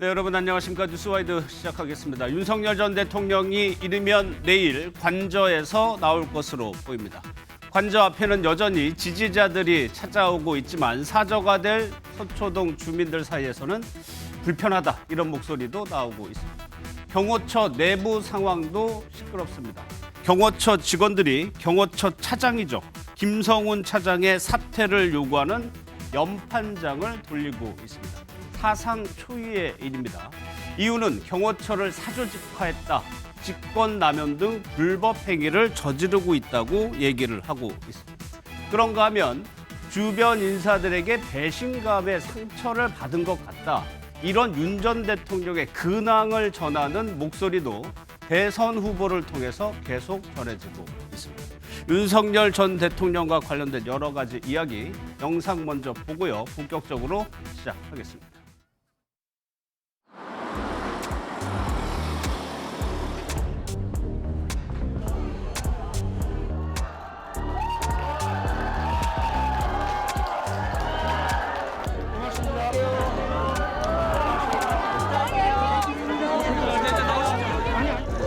네, 여러분 안녕하십니까. 뉴스와이드 시작하겠습니다. 윤석열 전 대통령이 이르면 내일 관저에서 나올 것으로 보입니다. 관저 앞에는 여전히 지지자들이 찾아오고 있지만 사저가 될 서초동 주민들 사이에서는 불편하다 이런 목소리도 나오고 있습니다. 경호처 내부 상황도 시끄럽습니다. 경호처 직원들이 경호처 차장이죠. 김성훈 차장의 사퇴를 요구하는 연판장을 돌리고 있습니다. 사상 초유의 일입니다. 이유는 경호처를 사조직화했다, 직권남용 등 불법 행위를 저지르고 있다고 얘기를 하고 있습니다. 그런가 하면 주변 인사들에게 배신감의 상처를 받은 것 같다. 이런 윤 전 대통령의 근황을 전하는 목소리도 대선 후보를 통해서 계속 전해지고 있습니다. 윤석열 전 대통령과 관련된 여러 가지 이야기 영상 먼저 보고요. 본격적으로 시작하겠습니다.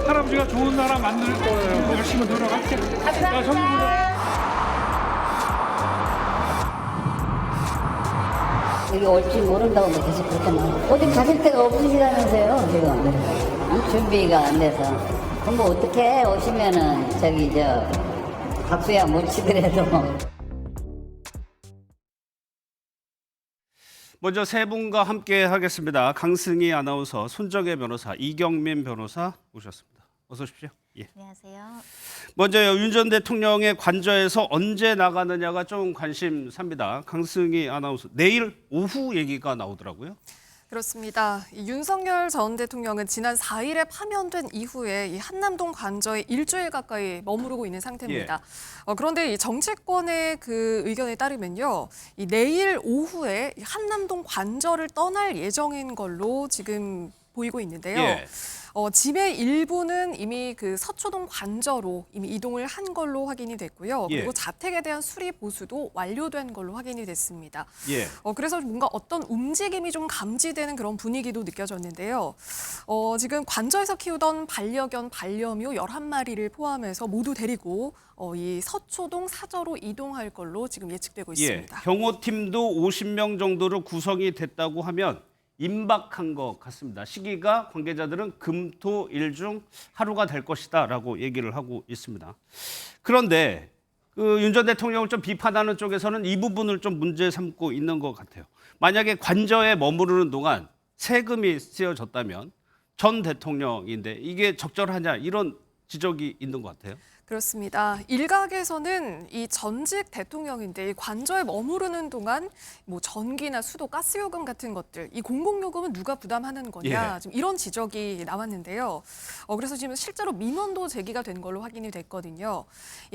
할아버지가 좋은 나라 만들 거예요. 열심히 노력할게. 야, 여기 올지 모른다고 계속 그렇게 말하고 어디 가실 데가 없으시다면서요 지금. 응? 준비가 안 돼서 그럼 뭐 어떻게 오시면은 저기 박수야 못 치더라도 먼저 세 분과 함께 하겠습니다. 강승희 아나운서, 손정혜 변호사, 이경민 변호사 오셨습니다. 어서 오십시오. 예. 안녕하세요. 먼저요, 윤 전 대통령의 관저에서 언제 나가느냐가 좀 관심사입니다. 강승희 아나운서, 내일 오후 얘기가 나오더라고요. 그렇습니다. 이 윤석열 전 대통령은 지난 4일에 파면된 이후에 이 한남동 관저에 일주일 가까이 머무르고 있는 상태입니다. 그런데 이 정치권의 그 의견에 따르면요, 이 내일 오후에 이 한남동 관저를 떠날 예정인 걸로 지금 보이고 있는데요. 예. 짐의 일부는 이미 그 서초동 관저로 이미 이동을 한 걸로 확인이 됐고요. 예. 그리고 자택에 대한 수리 보수도 완료된 걸로 확인이 됐습니다. 예. 그래서 뭔가 어떤 움직임이 좀 감지되는 그런 분위기도 느껴졌는데요. 지금 관저에서 키우던 반려견, 반려묘 11마리를 포함해서 모두 데리고 이 서초동 사저로 이동할 걸로 지금 예측되고 있습니다. 예. 경호팀도 50명 정도로 구성이 됐다고 하면 임박한 것 같습니다. 시기가 관계자들은 금, 토, 일 중 하루가 될 것이다라고 얘기를 하고 있습니다. 그런데 그 윤 전 대통령을 좀 비판하는 쪽에서는 이 부분을 좀 문제 삼고 있는 것 같아요. 만약에 관저에 머무르는 동안 세금이 쓰여졌다면 전 대통령인데 이게 적절하냐 이런 지적이 있는 것 같아요. 그렇습니다. 일각에서는 이 전직 대통령인데 이 관저에 머무르는 동안 뭐 전기나 수도, 가스요금 같은 것들, 이 공공요금은 누가 부담하는 거냐, 예. 지금 이런 지적이 나왔는데요. 그래서 지금 실제로 민원도 제기가 된 걸로 확인이 됐거든요.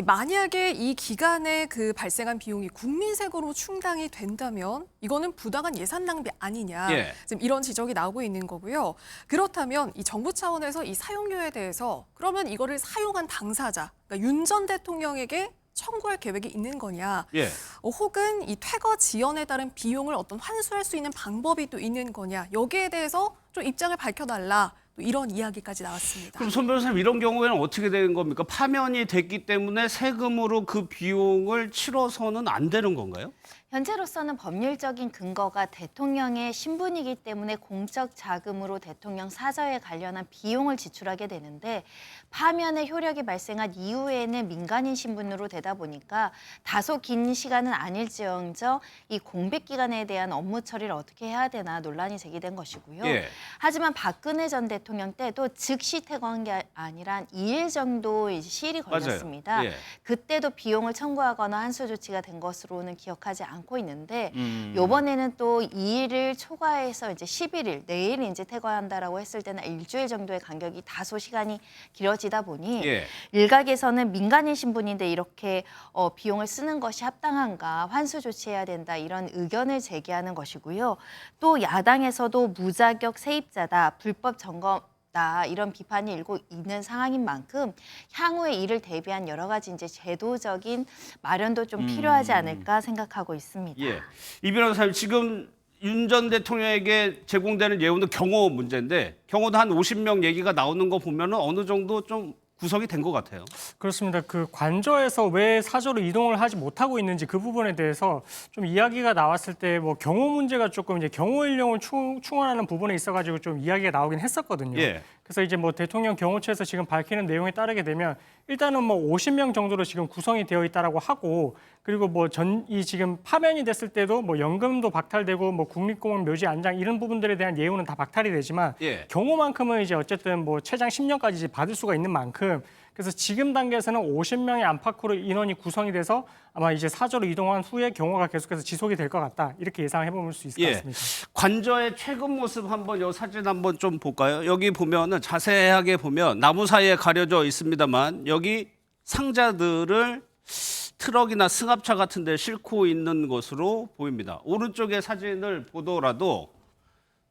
만약에 이 기간에 그 발생한 비용이 국민 세금으로 충당이 된다면 이거는 부당한 예산 낭비 아니냐, 예. 지금 이런 지적이 나오고 있는 거고요. 그렇다면 이 정부 차원에서 이 사용료에 대해서 그러면 이거를 사용한 당사자, 그러니까 윤 전 대통령에게 청구할 계획이 있는 거냐, 예. 혹은 이 퇴거 지연에 따른 비용을 어떤 환수할 수 있는 방법이 또 있는 거냐, 여기에 대해서 좀 입장을 밝혀달라, 또 이런 이야기까지 나왔습니다. 그럼 손 변호사님 이런 경우에는 어떻게 되는 겁니까? 파면이 됐기 때문에 세금으로 그 비용을 치러서는 안 되는 건가요? 현재로서는 법률적인 근거가 대통령의 신분이기 때문에 공적 자금으로 대통령 사저에 관련한 비용을 지출하게 되는데 파면의 효력이 발생한 이후에는 민간인 신분으로 되다 보니까 다소 긴 시간은 아닐지언정 이 공백 기간에 대한 업무 처리를 어떻게 해야 되나 논란이 제기된 것이고요. 예. 하지만 박근혜 전 대통령 때도 즉시 퇴거한 게 아니라 한 2일 정도 이제 시일이 걸렸습니다. 맞아요. 예. 그때도 비용을 청구하거나 환수 조치가 된 것으로는 기억하지 않고 있는데 이번에는 또 2일을 초과해서 이제 11일 내일 이제 퇴거한다라고 했을 때는 일주일 정도의 간격이 다소 시간이 길어지다 보니 예. 일각에서는 민간인 신분인데 이렇게 비용을 쓰는 것이 합당한가, 환수 조치해야 된다, 이런 의견을 제기하는 것이고요. 또 야당에서도 무자격 세입자다, 불법 점검 이런 비판이 일고 있는 상황인 만큼 향후에 이를 대비한 여러 가지 이제 제도적인 마련도 좀 필요하지 않을까 생각하고 있습니다. 예. 이 변호사님, 지금 윤 전 대통령에게 제공되는 예우는 경호 문제인데 경호도 한 50명 얘기가 나오는 거 보면은 어느 정도 좀 구성이 된 것 같아요. 그렇습니다. 그 관저에서 왜 사저로 이동을 하지 못하고 있는지 그 부분에 대해서 좀 이야기가 나왔을 때 뭐 경호 문제가 조금 이제 경호 인력을 충원하는 부분에 있어가지고 좀 이야기가 나오긴 했었거든요. 예. 그래서 이제 뭐 대통령 경호처에서 지금 밝히는 내용에 따르게 되면 일단은 뭐 50명 정도로 지금 구성이 되어 있다라고 하고 그리고 뭐 이 지금 파면이 됐을 때도 뭐 연금도 박탈되고 뭐 국립공원 묘지 안장 이런 부분들에 대한 예우는 다 박탈이 되지만 예. 경호만큼은 이제 어쨌든 뭐 최장 10년까지 이제 받을 수가 있는 만큼 그래서 지금 단계에서는 50명의 안팎으로 인원이 구성이 돼서 아마 이제 사저로 이동한 후에 경호가 계속해서 지속이 될 것 같다 이렇게 예상해 볼 수 있을 것 같습니다. 관저의 최근 모습 한번 요 사진 한번 좀 볼까요? 여기 보면은 자세하게 보면 나무 사이에 가려져 있습니다만 여기 상자들을 트럭이나 승합차 같은 데 싣고 있는 것으로 보입니다. 오른쪽의 사진을 보더라도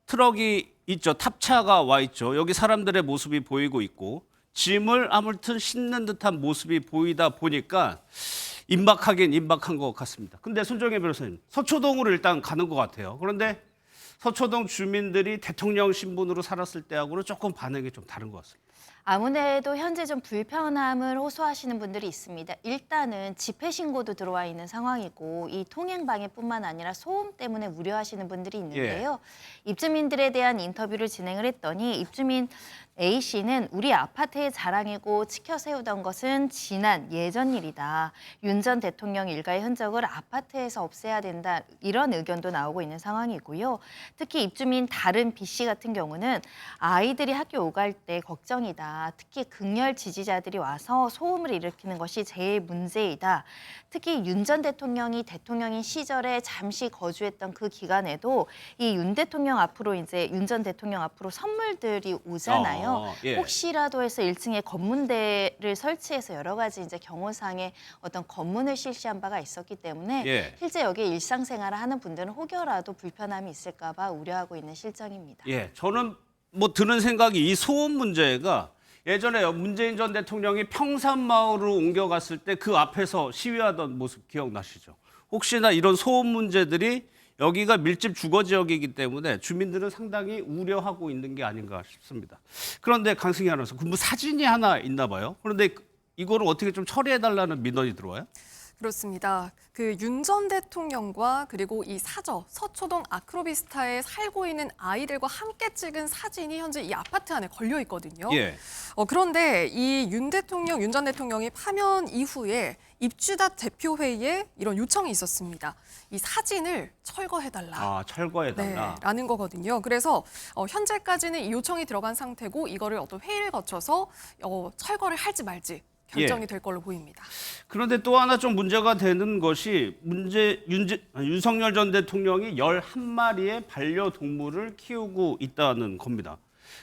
트럭이 있죠. 탑차가 와 있죠. 여기 사람들의 모습이 보이고 있고 짐을 아무튼 싣는 듯한 모습이 보이다 보니까 임박하긴 임박한 것 같습니다. 근데 손정혜 변호사님, 서초동으로 일단 가는 것 같아요. 그런데 서초동 주민들이 대통령 신분으로 살았을 때하고는 조금 반응이 좀 다른 것 같습니다. 아무래도 현재 좀 불편함을 호소하시는 분들이 있습니다. 일단은 집회 신고도 들어와 있는 상황이고 이 통행 방해뿐만 아니라 소음 때문에 우려하시는 분들이 있는데요. 입주민들에 대한 인터뷰를 진행을 했더니 입주민 A 씨는 우리 아파트의 자랑이고 지켜 세우던 것은 지난 예전 일이다. 윤 전 대통령 일가의 흔적을 아파트에서 없애야 된다. 이런 의견도 나오고 있는 상황이고요. 특히 입주민 다른 B 씨 같은 경우는 아이들이 학교 오갈 때 걱정이다. 특히 극렬 지지자들이 와서 소음을 일으키는 것이 제일 문제이다. 특히 윤 전 대통령이 대통령인 시절에 잠시 거주했던 그 기간에도 이 윤 대통령 앞으로 이제 윤 전 대통령 앞으로 선물들이 오잖아요. 예. 혹시라도 해서 1층에 검문대를 설치해서 여러 가지 이제 경호상의 어떤 검문을 실시한 바가 있었기 때문에 예. 실제 여기에 일상생활을 하는 분들은 혹여라도 불편함이 있을까 봐 우려하고 있는 실정입니다. 예, 저는 뭐 드는 생각이 이 소음 문제가 예전에 문재인 전 대통령이 평산마을로 옮겨갔을 때 그 앞에서 시위하던 모습 기억나시죠? 혹시나 이런 소음 문제들이 여기가 밀집 주거 지역이기 때문에 주민들은 상당히 우려하고 있는 게 아닌가 싶습니다. 그런데 강승희 아나운서, 뭐 사진이 하나 있나 봐요. 그런데 이거를 어떻게 좀 처리해달라는 민원이 들어와요? 그렇습니다. 그 윤 전 대통령과 그리고 이 사저 서초동 아크로비스타에 살고 있는 아이들과 함께 찍은 사진이 현재 이 아파트 안에 걸려 있거든요. 예. 그런데 이 윤 전 대통령이 파면 이후에 입주자 대표회의에 이런 요청이 있었습니다. 이 사진을 철거해달라. 아, 철거해달라. 네, 라는 거거든요. 그래서 현재까지는 이 요청이 들어간 상태고 이거를 어떤 회의를 거쳐서 철거를 할지 말지 결정이 될 걸로 보입니다. 그런데 또 하나 좀 문제가 되는 것이 윤석열 전 대통령이 11마리의 반려동물을 키우고 있다는 겁니다.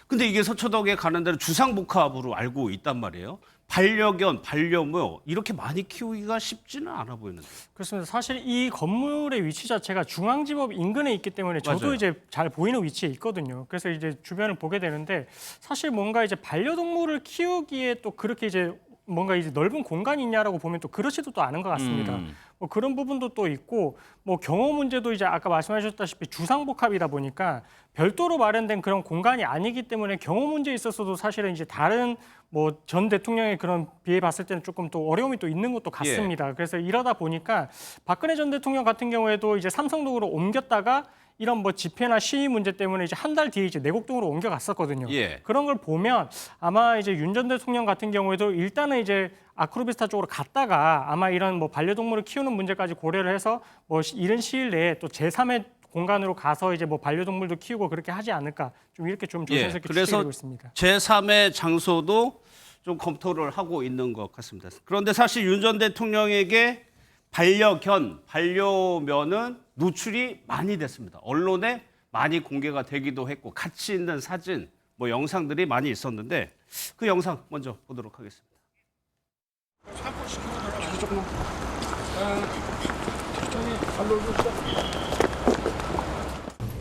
근데 이게 서초동에 가는 데는 주상복합으로 알고 있단 말이에요. 반려견, 반려묘 이렇게 많이 키우기가 쉽지는 않아 보이는데. 그렇습니다. 사실 이 건물의 위치 자체가 중앙지법 인근에 있기 때문에 저도 맞아요. 이제 잘 보이는 위치에 있거든요. 그래서 이제 주변을 보게 되는데 사실 뭔가 이제 반려동물을 키우기에 또 그렇게 이제 뭔가 이제 넓은 공간이 있냐라고 보면 또 그렇지도 또 않은 것 같습니다. 뭐 그런 부분도 또 있고 뭐 경호 문제도 이제 아까 말씀하셨다시피 주상복합이다 보니까 별도로 마련된 그런 공간이 아니기 때문에 경호 문제에 있어서도 사실은 이제 다른 뭐 전 대통령의 그런 비해 봤을 때는 조금 또 어려움이 또 있는 것도 같습니다. 그래서 이러다 보니까 박근혜 전 대통령 같은 경우에도 이제 삼성동으로 옮겼다가 이런 뭐 집회나 시위 문제 때문에 이제 한 달 뒤에 이제 내곡동으로 옮겨갔었거든요. 예. 그런 걸 보면 아마 이제 윤 전 대통령 같은 경우에도 일단은 이제 아크로비스타 쪽으로 갔다가 아마 이런 뭐 반려동물을 키우는 문제까지 고려를 해서 뭐 이른 시일 내에 또 제3의 공간으로 가서 이제 뭐 반려동물도 키우고 그렇게 하지 않을까 좀 이렇게 좀 조심스럽게 그래서 추측되고 있습니다. 제3의 장소도 좀 검토를 하고 있는 것 같습니다. 그런데 사실 윤 전 대통령에게 반려견, 반려묘는 노출이 많이 됐습니다. 언론에 많이 공개가 되기도 했고 같이 있는 사진, 뭐 영상들이 많이 있었는데 그 영상 먼저 보도록 하겠습니다.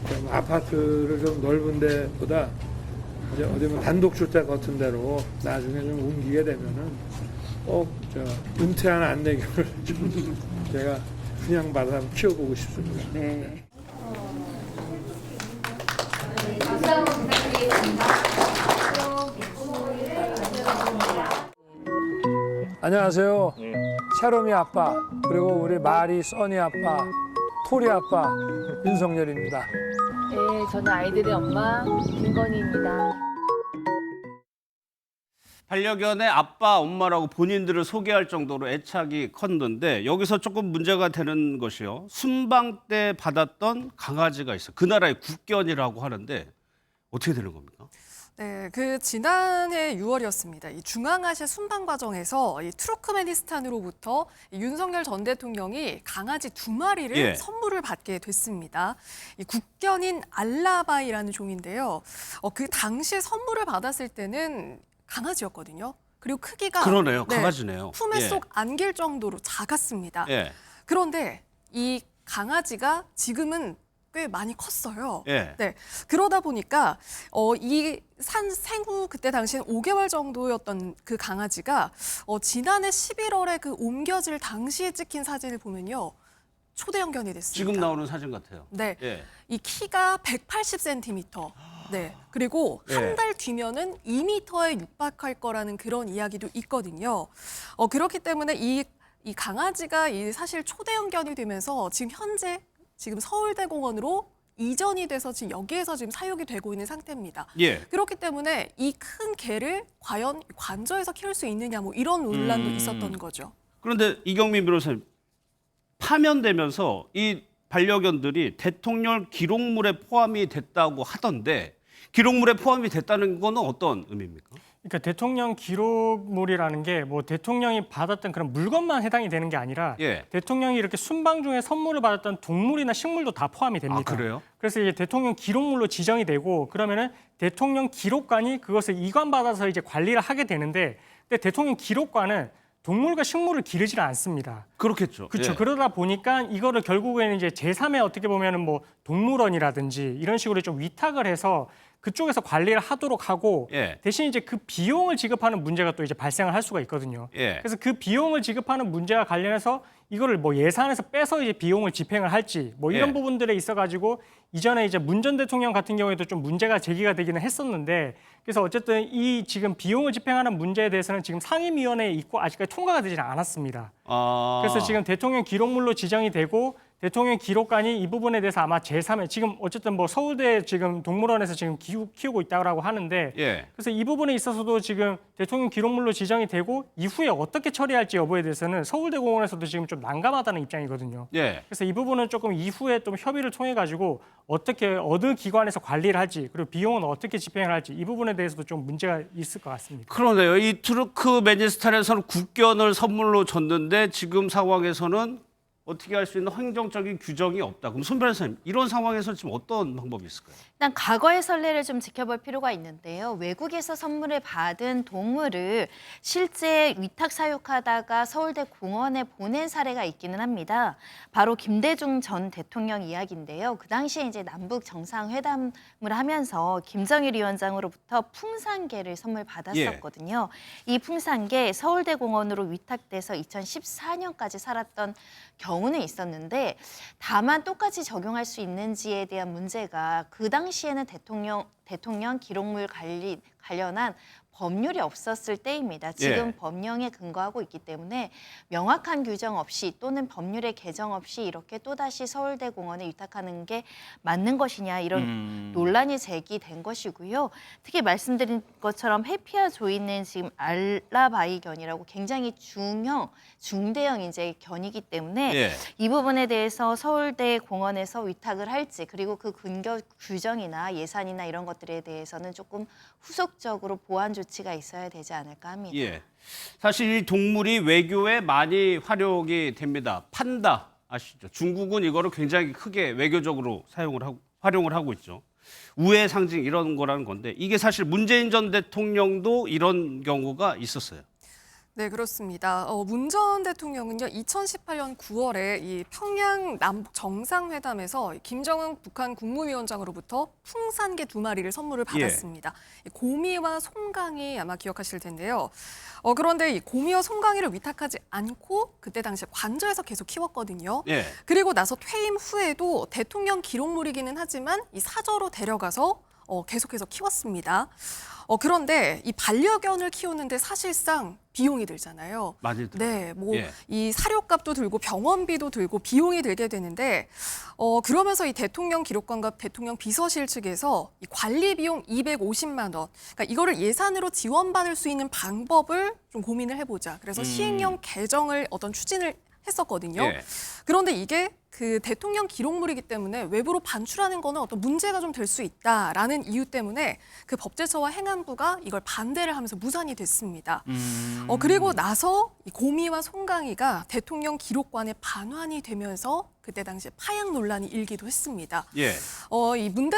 좀 아파트를 좀 넓은 데보다 이제 어디 뭐 단독 주택 같은 데로 나중에 좀 옮기게 되면은 꼭 은퇴한 안내견을 좀 제가 분양받아 키워보고 싶습니다. 네. 안녕하세요. 채롬이 아빠 그리고 우리 마리 써니 아빠 토리 아빠 윤석열입니다. 네, 저는 아이들의 엄마 김건희입니다. 반려견의 아빠, 엄마라고 본인들을 소개할 정도로 애착이 컸는데 여기서 조금 문제가 되는 것이요. 순방 때 받았던 강아지가 있어요. 그 나라의 국견이라고 하는데 어떻게 되는 겁니까? 네, 그 지난해 6월이었습니다. 이 중앙아시아 순방 과정에서 이 투르크메니스탄으로부터 이 윤석열 전 대통령이 강아지 2마리를 예. 선물을 받게 됐습니다. 이 국견인 알라바이라는 종인데요. 그 당시 선물을 받았을 때는 강아지였거든요. 그리고 크기가 그러네요. 강아지네요. 품에 예. 쏙 안길 정도로 작았습니다. 예. 그런데 이 강아지가 지금은 꽤 많이 컸어요. 예. 네. 그러다 보니까 이 생후 그때 당시엔 5개월 정도였던 그 강아지가 지난해 11월에 그 옮겨질 당시에 찍힌 사진을 보면요. 초대형견이 됐습니다. 지금 나오는 사진 같아요. 네. 예. 이 키가 180cm. 네. 그리고 예. 한 달 뒤면은 2m에 육박할 거라는 그런 이야기도 있거든요. 그렇기 때문에 이 강아지가 사실 초대형견이 되면서 지금 현재 지금 서울대공원으로 이전이 돼서 지금 여기에서 지금 사육이 되고 있는 상태입니다. 예. 그렇기 때문에 이 큰 개를 과연 관저에서 키울 수 있느냐 뭐 이런 논란도 있었던 거죠. 그런데 이경민 변호사님, 파면되면서 이 반려견들이 대통령 기록물에 포함이 됐다고 하던데 기록물에 포함이 됐다는 건 어떤 의미입니까? 그러니까 대통령 기록물이라는 게 뭐 대통령이 받았던 그런 물건만 해당이 되는 게 아니라 예. 대통령이 이렇게 순방 중에 선물을 받았던 동물이나 식물도 다 포함이 됩니다. 아, 그래요? 그래서 이제 대통령 기록물로 지정이 되고 그러면은 대통령 기록관이 그것을 이관받아서 이제 관리를 하게 되는데 근데 대통령 기록관은 동물과 식물을 기르지는 않습니다. 그렇겠죠. 그렇죠. 예. 그러다 보니까 이거를 결국에는 이제 제3의 어떻게 보면은 뭐 동물원이라든지 이런 식으로 좀 위탁을 해서 그쪽에서 관리를 하도록 하고 예. 대신 이제 그 비용을 지급하는 문제가 또 이제 발생을 할 수가 있거든요. 예. 그래서 그 비용을 지급하는 문제와 관련해서 이거를 뭐 예산에서 빼서 이제 비용을 집행을 할지 뭐 이런 예. 부분들에 있어가지고 이전에 이제 문 전 대통령 같은 경우에도 좀 문제가 제기가 되기는 했었는데 그래서 어쨌든 이 지금 비용을 집행하는 문제에 대해서는 지금 상임위원회에 있고 아직까지 통과가 되지는 않았습니다. 아. 그래서 지금 대통령 기록물로 지정이 되고 대통령 기록관이 이 부분에 대해서 아마 제3회 지금 어쨌든 뭐 서울대 지금 동물원에서 지금 키우고 있다고 하는데 예. 그래서 이 부분에 있어서도 지금 대통령 기록물로 지정이 되고 이후에 어떻게 처리할지 여부에 대해서는 서울대공원에서도 지금 좀 난감하다는 입장이거든요. 예. 그래서 이 부분은 조금 이후에 좀 협의를 통해 가지고 어떻게 어느 기관에서 관리를 할지 그리고 비용은 어떻게 집행을 할지 이 부분에 대해서도 좀 문제가 있을 것 같습니다. 그러네요. 이 투르크메니스탄에서는 국견을 선물로 줬는데 지금 상황에서는 어떻게 할 수 있는 행정적인 규정이 없다. 그럼 손 변호사님, 이런 상황에서 지금 어떤 방법이 있을까요? 일단 과거의 선례를 좀 지켜볼 필요가 있는데요. 외국에서 선물을 받은 동물을 실제 위탁 사육하다가 서울대 공원에 보낸 사례가 있기는 합니다. 바로 김대중 전 대통령 이야기인데요. 그 당시에 이제 남북 정상회담을 하면서 김정일 위원장으로부터 풍산개를 선물 받았었거든요. 이 풍산개 서울대 공원으로 위탁돼서 2014년까지 살았던 경우는 있었는데 다만 똑같이 적용할 수 있는지에 대한 문제가 그 당시에는 대통령 기록물 관련한 법률이 없었을 때입니다. 지금 예. 법령에 근거하고 있기 때문에 명확한 규정 없이 또는 법률의 개정 없이 이렇게 또다시 서울대 공원에 위탁하는 게 맞는 것이냐 이런 논란이 제기된 것이고요. 특히 말씀드린 것처럼 해피와 조이는 지금 알라바이견이라고 굉장히 중대형 이제 견이기 때문에 예. 이 부분에 대해서 서울대 공원에서 위탁을 할지 그리고 그 근거 규정이나 예산이나 이런 것들에 대해서는 조금 후속적으로 보완 조치가 있어야 되지 않을까 합니다. 예. 사실 이 동물이 외교에 많이 활용이 됩니다. 판다 아시죠? 중국은 이거를 굉장히 크게 외교적으로 활용을 하고 있죠. 우애 상징 이런 거라는 건데 이게 사실 문재인 전 대통령도 이런 경우가 있었어요. 네, 그렇습니다. 문 전 대통령은요, 2018년 9월에 이 평양 남북 정상회담에서 김정은 북한 국무위원장으로부터 풍산개 2마리를 선물을 받았습니다. 이 고미와 송강이 아마 기억하실 텐데요. 그런데 이 고미와 송강이를 위탁하지 않고 그때 당시에 관저에서 계속 키웠거든요. 예. 그리고 나서 퇴임 후에도 대통령 기록물이기는 하지만 이 사저로 데려가서 계속해서 키웠습니다. 그런데 이 반려견을 키우는데 사실상 비용이 들잖아요. 많이 들어요. 네, 뭐 예. 이 사료값도 들고 병원비도 들고 비용이 들게 되는데 그러면서 이 대통령 기록관과 대통령 비서실 측에서 이 관리 비용 250만 원, 그러니까 이거를 예산으로 지원받을 수 있는 방법을 좀 고민을 해보자. 그래서 시행령 개정을 어떤 추진을 했었거든요. 예. 그런데 이게 그 대통령 기록물이기 때문에 외부로 반출하는 거는 어떤 문제가 좀 될 수 있다라는 이유 때문에 그 법제처와 행안부가 이걸 반대를 하면서 무산이 됐습니다. 그리고 나서 이 고미와 송강이가 대통령 기록관에 반환이 되면서 그때 당시에 파양 논란이 일기도 했습니다. 예. 이 문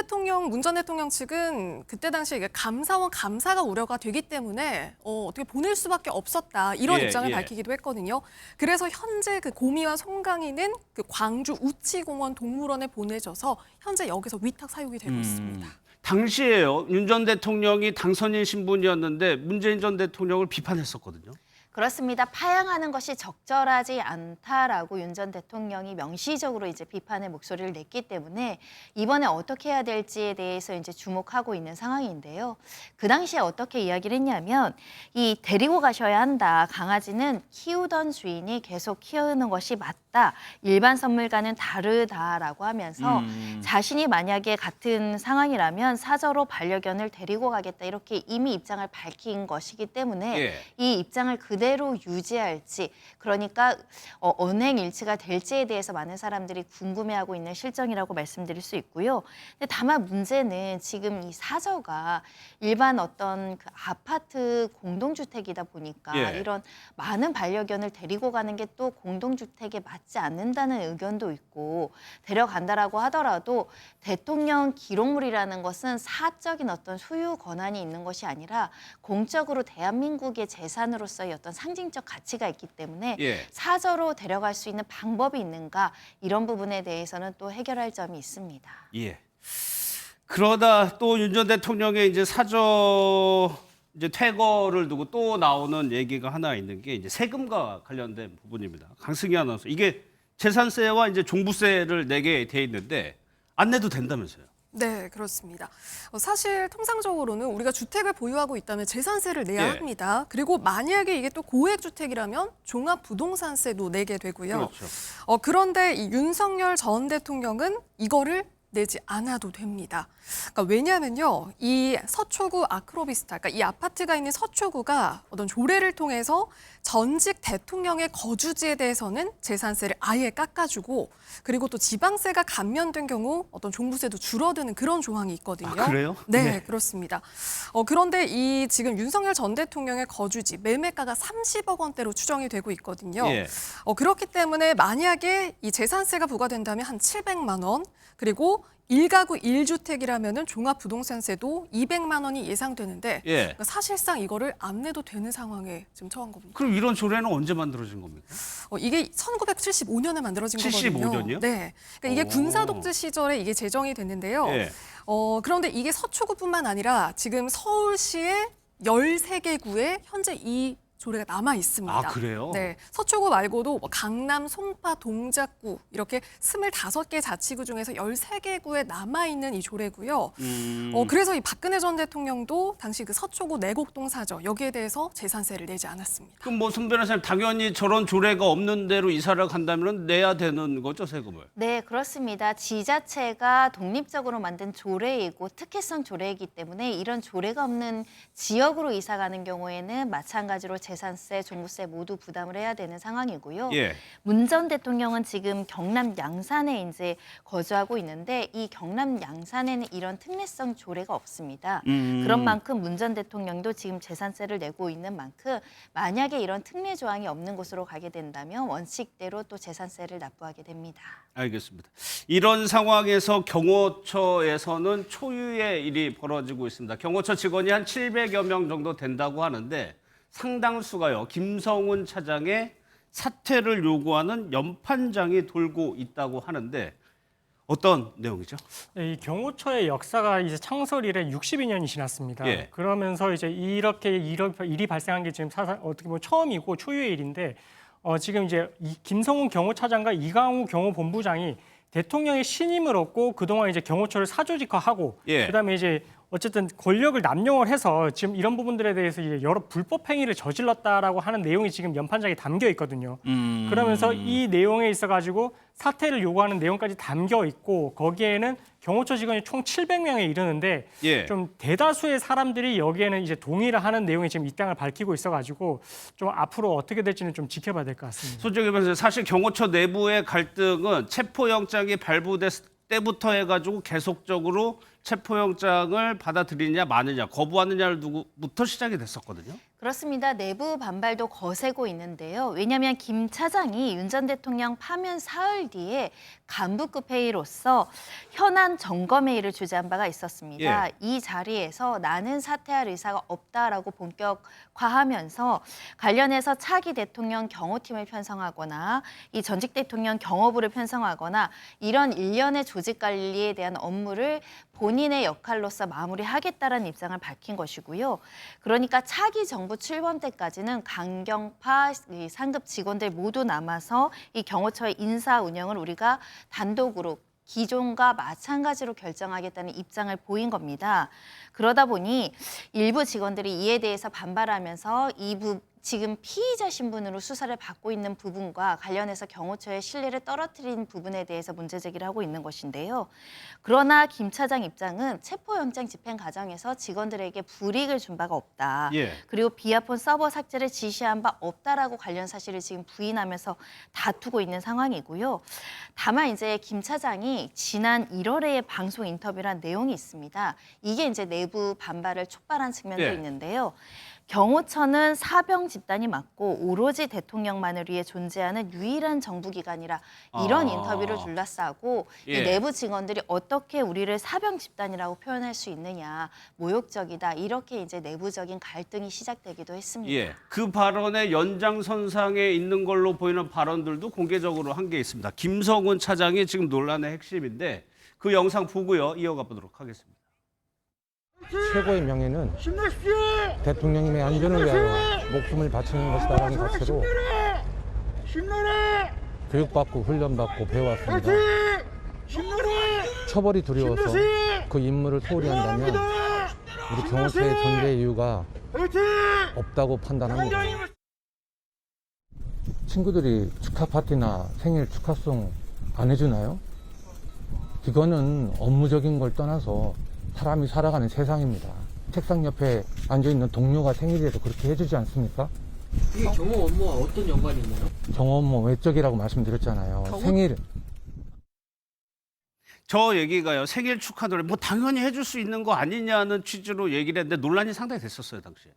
전 대통령 측은 그때 당시에 이게 감사원 감사가 우려가 되기 때문에 어떻게 보낼 수밖에 없었다 이런 예, 입장을 예. 밝히기도 했거든요. 그래서 현재 그 고미와 송강이는 그 광주 우치공원 동물원에 보내져서 현재 여기서 위탁 사육이 되고 있습니다. 당시에요. 윤 전 대통령이 당선인 신분이었는데 문재인 전 대통령을 비판했었거든요. 그렇습니다. 파양하는 것이 적절하지 않다라고 윤 전 대통령이 명시적으로 이제 비판의 목소리를 냈기 때문에 이번에 어떻게 해야 될지에 대해서 이제 주목하고 있는 상황인데요. 그 당시에 어떻게 이야기를 했냐면 이 데리고 가셔야 한다. 강아지는 키우던 주인이 계속 키우는 것이 맞다. 일반 선물과는 다르다라고 하면서 자신이 만약에 같은 상황이라면 사저로 반려견을 데리고 가겠다. 이렇게 이미 입장을 밝힌 것이기 때문에 예. 이 입장을 그대로 유지할지, 그러니까 언행일치가 될지에 대해서 많은 사람들이 궁금해하고 있는 실정이라고 말씀드릴 수 있고요. 근데 다만 문제는 지금 이 사저가 일반 어떤 그 아파트 공동주택이다 보니까 예. 이런 많은 반려견을 데리고 가는 게 또 공동주택에 맞지 않는다는 의견도 있고, 데려간다라고 하더라도 대통령 기록물이라는 것은 사적인 어떤 소유 권한이 있는 것이 아니라 공적으로 대한민국의 재산으로서의 어떤 상징적 가치가 있기 때문에 예. 사저로 데려갈 수 있는 방법이 있는가, 이런 부분에 대해서는 또 해결할 점이 있습니다. 예. 그러다 또 윤 전 대통령의 이제 사저 이제 퇴거를 두고 또 나오는 얘기가 하나 있는 게 이제 세금과 관련된 부분입니다. 강승희 아나운서, 이게 재산세와 이제 종부세를 내게 돼 있는데 안 내도 된다면서요? 네, 그렇습니다. 사실 통상적으로는 우리가 주택을 보유하고 있다면 재산세를 내야 예. 합니다. 그리고 만약에 이게 또 고액주택이라면 종합부동산세도 내게 되고요. 그렇죠. 그런데 이 윤석열 전 대통령은 이거를 내지 않아도 됩니다. 그러니까 왜냐하면요, 이 서초구 아크로비스타, 그러니까 이 아파트가 있는 서초구가 어떤 조례를 통해서 전직 대통령의 거주지에 대해서는 재산세를 아예 깎아주고, 그리고 또 지방세가 감면된 경우 어떤 종부세도 줄어드는 그런 조항이 있거든요. 아, 그래요? 네, 네. 그렇습니다. 그런데 이 지금 윤석열 전 대통령의 거주지 매매가가 30억 원대로 추정이 되고 있거든요. 예. 그렇기 때문에 만약에 이 재산세가 부과된다면 한 700만 원, 그리고 1가구 1주택이라면은 종합부동산세도 200만 원이 예상되는데 예. 그러니까 사실상 이거를 안 내도 되는 상황에 지금 처한 겁니다. 그럼 이런 조례는 언제 만들어진 겁니까? 이게 1975년에 만들어진 75 거거든요. 년이요? 네, 그러니까 이게 오. 군사 독재 시절에 이게 제정이 됐는데요. 예. 그런데 이게 서초구뿐만 아니라 지금 서울시의 13개 구에 현재 이 조례가 남아 있습니다. 아, 그래요? 네, 서초구 말고도 뭐 강남, 송파, 동작구 이렇게 25개 자치구 중에서 13개 구에 남아 있는 이 조례고요. 그래서 이 박근혜 전 대통령도 당시 그 서초구 내곡동 사저 여기에 대해서 재산세를 내지 않았습니다. 그럼 뭐 손 변호사님, 당연히 저런 조례가 없는 데로 이사를 간다면 내야 되는 거죠, 세금을? 네, 그렇습니다. 지자체가 독립적으로 만든 조례이고 특혜성 조례이기 때문에 이런 조례가 없는 지역으로 이사 가는 경우에는 마찬가지로 재산세, 종부세 모두 부담을 해야 되는 상황이고요. 예. 문 전 대통령은 지금 경남 양산에 이제 거주하고 있는데 이 경남 양산에는 이런 특례성 조례가 없습니다. 그런 만큼 문 전 대통령도 지금 재산세를 내고 있는 만큼 만약에 이런 특례 조항이 없는 곳으로 가게 된다면 원칙대로 또 재산세를 납부하게 됩니다. 알겠습니다. 이런 상황에서 경호처에서는 초유의 일이 벌어지고 있습니다. 경호처 직원이 한 700여 명 정도 된다고 하는데 상당수가요, 김성훈 차장의 사퇴를 요구하는 연판장이 돌고 있다고 하는데 어떤 내용이죠? 네, 이 경호처의 역사가 이제 창설 이래 62년이 지났습니다. 예. 그러면서 이제 이렇게 일이 발생한 게 지금 어떻게 보면 처음이고 초유의 일인데 지금 이제 김성훈 경호차장과 이강우 경호본부장이 대통령의 신임을 얻고 그동안 이제 경호처를 사조직화하고 예. 그다음에 이제 어쨌든 권력을 남용을 해서 지금 이런 부분들에 대해서 이제 여러 불법 행위를 저질렀다라고 하는 내용이 지금 연판장에 담겨 있거든요. 그러면서 이 내용에 있어가지고 사퇴를 요구하는 내용까지 담겨 있고 거기에는 경호처 직원이 총 700명에 이르는데 예. 좀 대다수의 사람들이 여기에는 이제 동의를 하는 내용이 지금 입장을 밝히고 있어가지고 좀 앞으로 어떻게 될지는 좀 지켜봐야 될 것 같습니다. 손정희 변호사, 사실 경호처 내부의 갈등은 체포영장이 발부됐을 때부터 해가지고 계속적으로 체포영장을 받아들이느냐 마느냐, 거부하느냐를 두고부터 시작이 됐었거든요. 그렇습니다. 내부 반발도 거세고 있는데요. 왜냐하면 김 차장이 윤 전 대통령 파면 사흘 뒤에 간부급 회의로서 현안 점검 회의를 주재한 바가 있었습니다. 예. 이 자리에서 나는 사퇴할 의사가 없다라고 본격화하면서 관련해서 차기 대통령 경호팀을 편성하거나 이 전직 대통령 경호부를 편성하거나 이런 일련의 조직 관리에 대한 업무를 본인의 역할로서 마무리하겠다라는 입장을 밝힌 것이고요. 그러니까 차기 정부 출범 때까지는 강경파 이 상급 직원들 모두 남아서 이 경호처의 인사 운영을 우리가 단독으로 기존과 마찬가지로 결정하겠다는 입장을 보인 겁니다. 그러다 보니 일부 직원들이 이에 대해서 반발하면서 지금 피의자 신분으로 수사를 받고 있는 부분과 관련해서 경호처의 신뢰를 떨어뜨린 부분에 대해서 문제 제기를 하고 있는 것인데요. 그러나 김 차장 입장은 체포영장 집행 과정에서 직원들에게 불이익을 준 바가 없다. 예. 그리고 비아폰 서버 삭제를 지시한 바 없다라고 관련 사실을 지금 부인하면서 다투고 있는 상황이고요. 다만 이제 김 차장이 지난 1월에 방송 인터뷰를 한 내용이 있습니다. 이게 이제 내부 반발을 촉발한 측면도 예. 있는데요. 경호처는 사병 집단이 맞고 오로지 대통령만을 위해 존재하는 유일한 정부기관이라 이런 인터뷰를 둘러싸고 예. 이 내부 직원들이 어떻게 우리를 사병 집단이라고 표현할 수 있느냐, 모욕적이다, 이렇게 이제 내부적인 갈등이 시작되기도 했습니다. 예, 그 발언의 연장선상에 있는 걸로 보이는 발언들도 공개적으로 한 게 있습니다. 김성훈 차장이 지금 논란의 핵심인데 그 영상 보고요, 이어가 보도록 하겠습니다. 최고의 명예는 대통령님의 안전을 위하여 목숨을 바치는 것이다라는 자체로 교육받고 훈련받고 배워왔습니다. 처벌이 두려워서 그 임무를 소홀히 한다면 우리 경호처의 존재 이유가 없다고 판단합니다. 친구들이 축하 파티나 생일 축하송 안 해주나요? 이거는 업무적인 걸 떠나서 사람이 살아가는 세상입니다. 책상 옆에 앉아있는 동료가 생일에도 그렇게 해주지 않습니까? 이게 경호 업무와 어떤 연관이 있나요? 경호 업무 외적이라고 말씀드렸잖아요. 생일. 저 얘기가요, 생일 축하 노래 뭐 당연히 해줄 수 있는 거 아니냐는 취지로 얘기를 했는데 논란이 상당히 됐었어요, 당시에.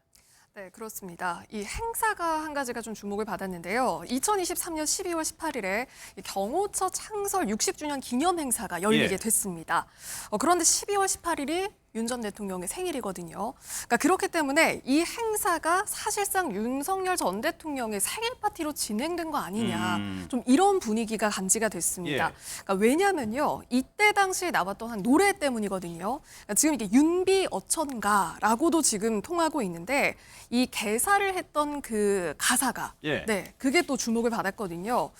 네, 그렇습니다. 이 행사가 한 가지가 좀 주목을 받았는데요. 2023년 12월 18일에 경호처 창설 60주년 기념 행사가 열리게 예. 됐습니다. 그런데 12월 18일이 윤 전 대통령의 생일이거든요. 그러니까 그렇기 때문에 이 행사가 사실상 윤석열 전 대통령의 생일 파티로 진행된 거 아니냐. 좀 이런 분위기가 감지가 됐습니다. 예. 그러니까 왜냐면요. 이때 당시에 나왔던 한 노래 때문이거든요. 그러니까 지금 이게 윤비 어천가라고도 지금 통하고 있는데 이 개사를 했던 그 가사가 예. 네, 그게 또 주목을 받았거든요.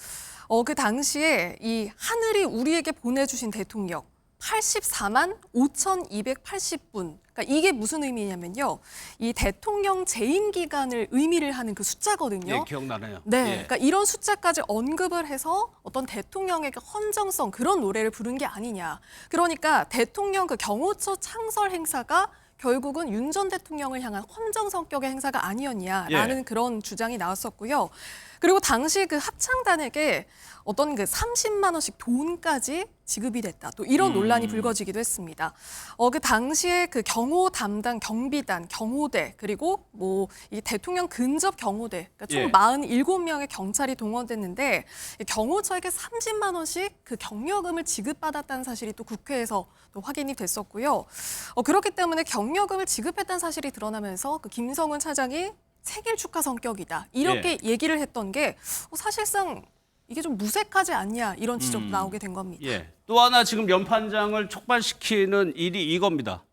그 당시에 이 하늘이 우리에게 보내주신 대통령 84만 5,280분. 그러니까 이게 무슨 의미냐면요. 이 대통령 재임 기간을 의미를 하는 그 숫자거든요. 예, 기억나네요. 네, 예. 그러니까 이런 숫자까지 언급을 해서 어떤 대통령의 그 헌정성 그런 노래를 부른 게 아니냐. 그러니까 대통령 그 경호처 창설 행사가 결국은 윤 전 대통령을 향한 헌정 성격의 행사가 아니었냐라는 예. 그런 주장이 나왔었고요. 그리고 당시 그 합창단에게 어떤 그 30만 원씩 돈까지 지급이 됐다. 또 이런 논란이 불거지기도 했습니다. 그 당시에 그 경호 담당 경비단, 경호대 그리고 뭐 이 대통령 근접 경호대, 그러니까 총 예. 47명의 경찰이 동원됐는데 이 경호처에게 30만 원씩 그 경력금을 지급받았다는 사실이 또 국회에서 또 확인이 됐었고요. 그렇기 때문에 경력금을 지급했다는 사실이 드러나면서 그 김성훈 차장이 생일 축하 성격이다. 이렇게 얘기를 했던 게 사실상 이게 좀 무색하지 않냐 이런 지적도 나오게 된 겁니다. 예. 또 하나 지금 연판장을 촉발시키는 일이 이겁니다.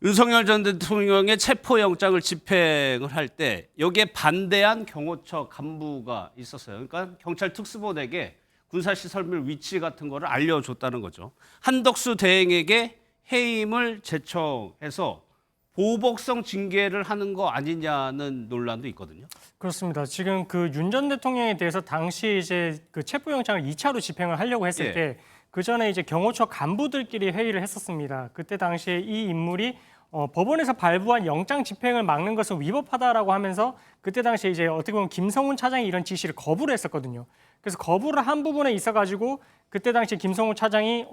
윤석열 전 대통령의 체포영장을 집행을 할 때 여기에 반대한 경호처 간부가 있었어요. 그러니까 경찰 특수본에게 군사시설물 위치 같은 거를 알려줬다는 거죠. 한덕수 대행에게 해임을 제청해서 보복성 징계를 하는 거 아니냐는 논란도 있거든요. 그렇습니다. 지금 그 윤 전 대통령에 대해서 당시 이제 그 체포영장을 2차로 집행을 하려고 했을 예. 때 그 전에 이제 경호처 간부들끼리 회의를 했었습니다. 그때 당시에 이 인물이 법원에서 발부한 영장 집행을 막는 것은 위법하다라고 하면서 그때 당시에 이제 어떻게 보면 김성훈 차장이 이런 지시를 거부를 했었거든요. 그래서 거부를 한 부분에 있어가지고 그때 당시 김성훈 차장이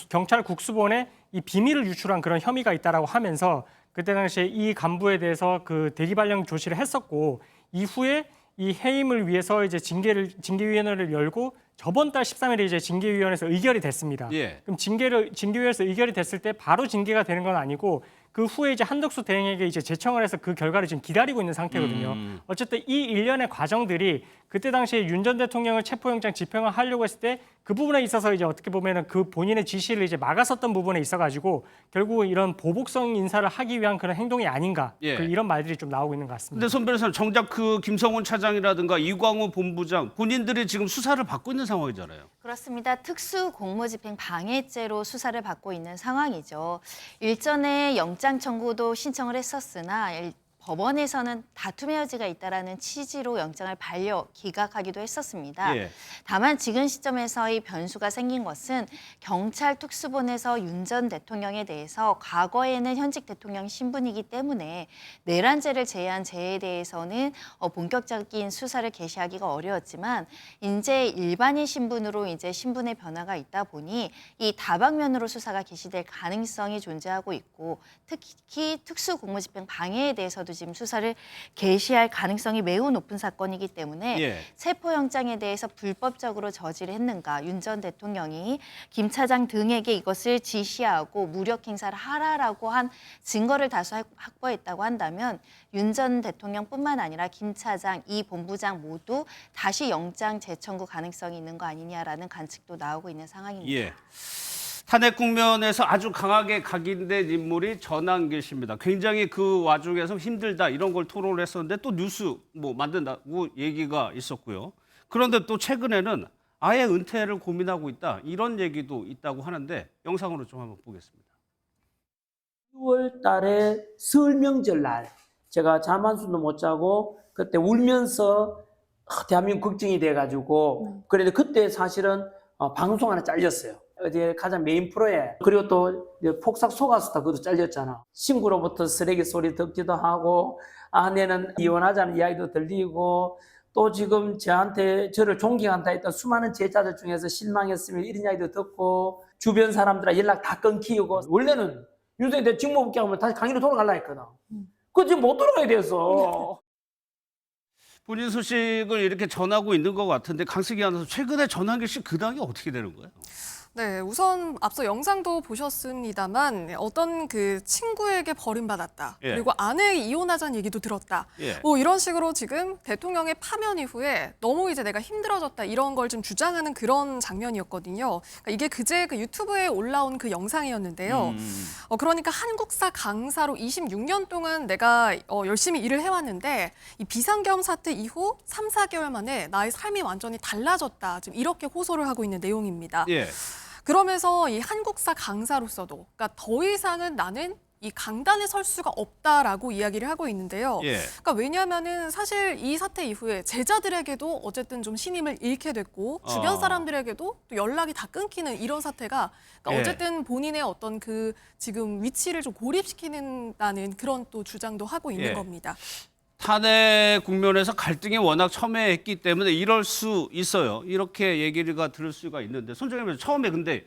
경찰 국수본에 이 비밀을 유출한 그런 혐의가 있다라고 하면서 그때 당시에 이 간부에 대해서 그 대기 발령 조치를 했었고 이후에 이 해임을 위해서 이제 징계위원회를 열고 저번 달 13일에 이제 징계위원회에서 의결이 됐습니다. 예. 그럼 징계위원회에서 의결이 됐을 때 바로 징계가 되는 건 아니고 그 후에 이제 한덕수 대행에게 이제 제청을 해서 그 결과를 지금 기다리고 있는 상태거든요. 어쨌든 이 일련의 과정들이 그때 당시에 윤 전 대통령을 체포영장 집행을 하려고 했을 때 그 부분에 있어서 이제 어떻게 보면은 그 본인의 지시를 이제 막았었던 부분에 있어가지고 결국 이런 보복성 인사를 하기 위한 그런 행동이 아닌가 예. 이런 말들이 좀 나오고 있는 것 같습니다. 근데 손 변호사님, 정작 그 김성훈 차장이라든가 이광우 본부장 본인들이 지금 수사를 받고 있는 상황이잖아요. 그렇습니다. 특수공무집행 방해죄로 수사를 받고 있는 상황이죠. 일전에 영장 청구도 신청을 했었으나 법원에서는 다툼의 여지가 있다라는 취지로 영장을 기각하기도 했었습니다. 예. 다만 지금 시점에서의 변수가 생긴 것은 경찰 특수본에서 윤 전 대통령에 대해서 과거에는 현직 대통령 신분이기 때문에 내란죄를 제외한 죄에 대해서는 본격적인 수사를 개시하기가 어려웠지만 이제 일반인 신분으로 이제 신분의 변화가 있다 보니 이 다방면으로 수사가 개시될 가능성이 존재하고 있고 특히 특수공무집행 방해에 대해서도 지금 수사를 개시할 가능성이 매우 높은 사건이기 때문에 예. 체포영장에 대해서 불법적으로 저지를 했는가, 윤 전 대통령이 김 차장 등에게 이것을 지시하고 무력 행사를 하라라고 한 증거를 다수 확보했다고 한다면 윤 전 대통령뿐만 아니라 김 차장, 이 본부장 모두 다시 영장 재청구 가능성이 있는 거 아니냐라는 관측도 나오고 있는 상황입니다. 예. 탄핵 국면에서 아주 강하게 각인된 인물이 전한길 씨입니다. 굉장히 그 와중에서 힘들다 이런 걸 토론을 했었는데 또 뉴스 만든다고 얘기가 있었고요. 그런데 또 최근에는 아예 은퇴를 고민하고 있다 이런 얘기도 있다고 하는데 영상으로 좀 한번 보겠습니다. 6월 달에 설 명절 날 제가 잠 한숨도 못 자고 그때 울면서 대한민국 걱정이 돼가지고 그래도 그때 사실은 방송 하나 잘렸어요. 어제 가장 메인 프로에 그리고 또 폭삭 속았었다 그것도 잘렸잖아. 친구로부터 쓰레기 소리 듣기도 하고 아내는 이혼하자는 이야기도 들리고 또 지금 저를 존경한다 했던 수많은 제자들 중에서 실망했으면 이런 이야기도 듣고 주변 사람들과 연락 다 끊기고 원래는 윤석열 대통령 직무복귀하면 다시 강의로 돌아가려고 했거든. 그거 지금 못 돌아가야 돼서. 본인 소식을 이렇게 전하고 있는 것 같은데 강승기 아나운서 최근에 전한길 씨 근황이 어떻게 되는 거예요? 네, 우선 앞서 영상도 보셨습니다만 어떤 그 친구에게 버림받았다. 예. 그리고 아내 이혼하자는 얘기도 들었다. 예. 이런 식으로 지금 대통령의 파면 이후에 너무 이제 내가 힘들어졌다 이런 걸 좀 주장하는 그런 장면이었거든요. 그러니까 이게 그제 그 유튜브에 올라온 그 영상이었는데요. 그러니까 한국사 강사로 26년 동안 내가 열심히 일을 해왔는데 이 비상계엄 사태 이후 3, 4개월 만에 나의 삶이 완전히 달라졌다. 지금 이렇게 호소를 하고 있는 내용입니다. 예. 그러면서 이 한국사 강사로서도 그러니까 더 이상은 나는 이 강단에 설 수가 없다라고 이야기를 하고 있는데요. 예. 그러니까 왜냐하면은 사실 이 사태 이후에 제자들에게도 어쨌든 좀 신임을 잃게 됐고 주변 사람들에게도 또 연락이 다 끊기는 이런 사태가 그러니까 예. 어쨌든 본인의 어떤 그 지금 위치를 좀 고립시키는다는 그런 또 주장도 하고 있는 예. 겁니다. 탄핵 국면에서 갈등이 워낙 첨예했기 때문에 이럴 수 있어요. 이렇게 얘기가 들을 수가 있는데 손정혜 처음에 근데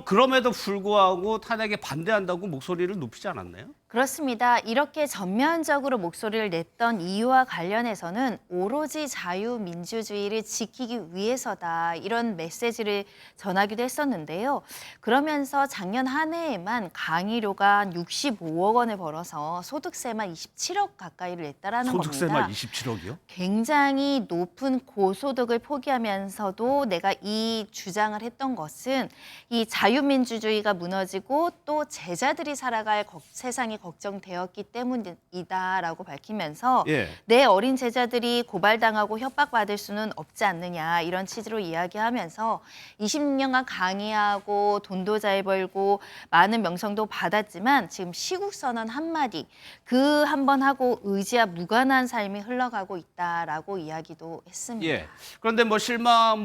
그럼에도 불구하고 탄핵에 반대한다고 목소리를 높이지 않았나요? 그렇습니다. 이렇게 전면적으로 목소리를 냈던 이유와 관련해서는 오로지 자유민주주의를 지키기 위해서다 이런 메시지를 전하기도 했었는데요. 그러면서 작년 한 해에만 강의료가 한 65억 원을 벌어서 소득세만 27억 가까이를 냈다라는 겁니다. 소득세만 27억이요? 굉장히 높은 고소득을 포기하면서도 내가 이 주장을 했던 것은 이 자유민주주의가 무너지고 또 제자들이 살아갈 세상이 안전이 걱정되었기 때문이다라고 밝히면서 예. 내 어린 제자들이 고발당하고 협박받을 수는 없지 않느냐 이런 취지로 이야기하면서 26년간 강의하고 돈도 잘 벌고 많은 명성도 받았지만 지금 시국선언 한마디 그 한 번 하고 의지와 무관한 삶이 흘러가고 있다라고 이야기도 했습니다. 예. 그런데 뭐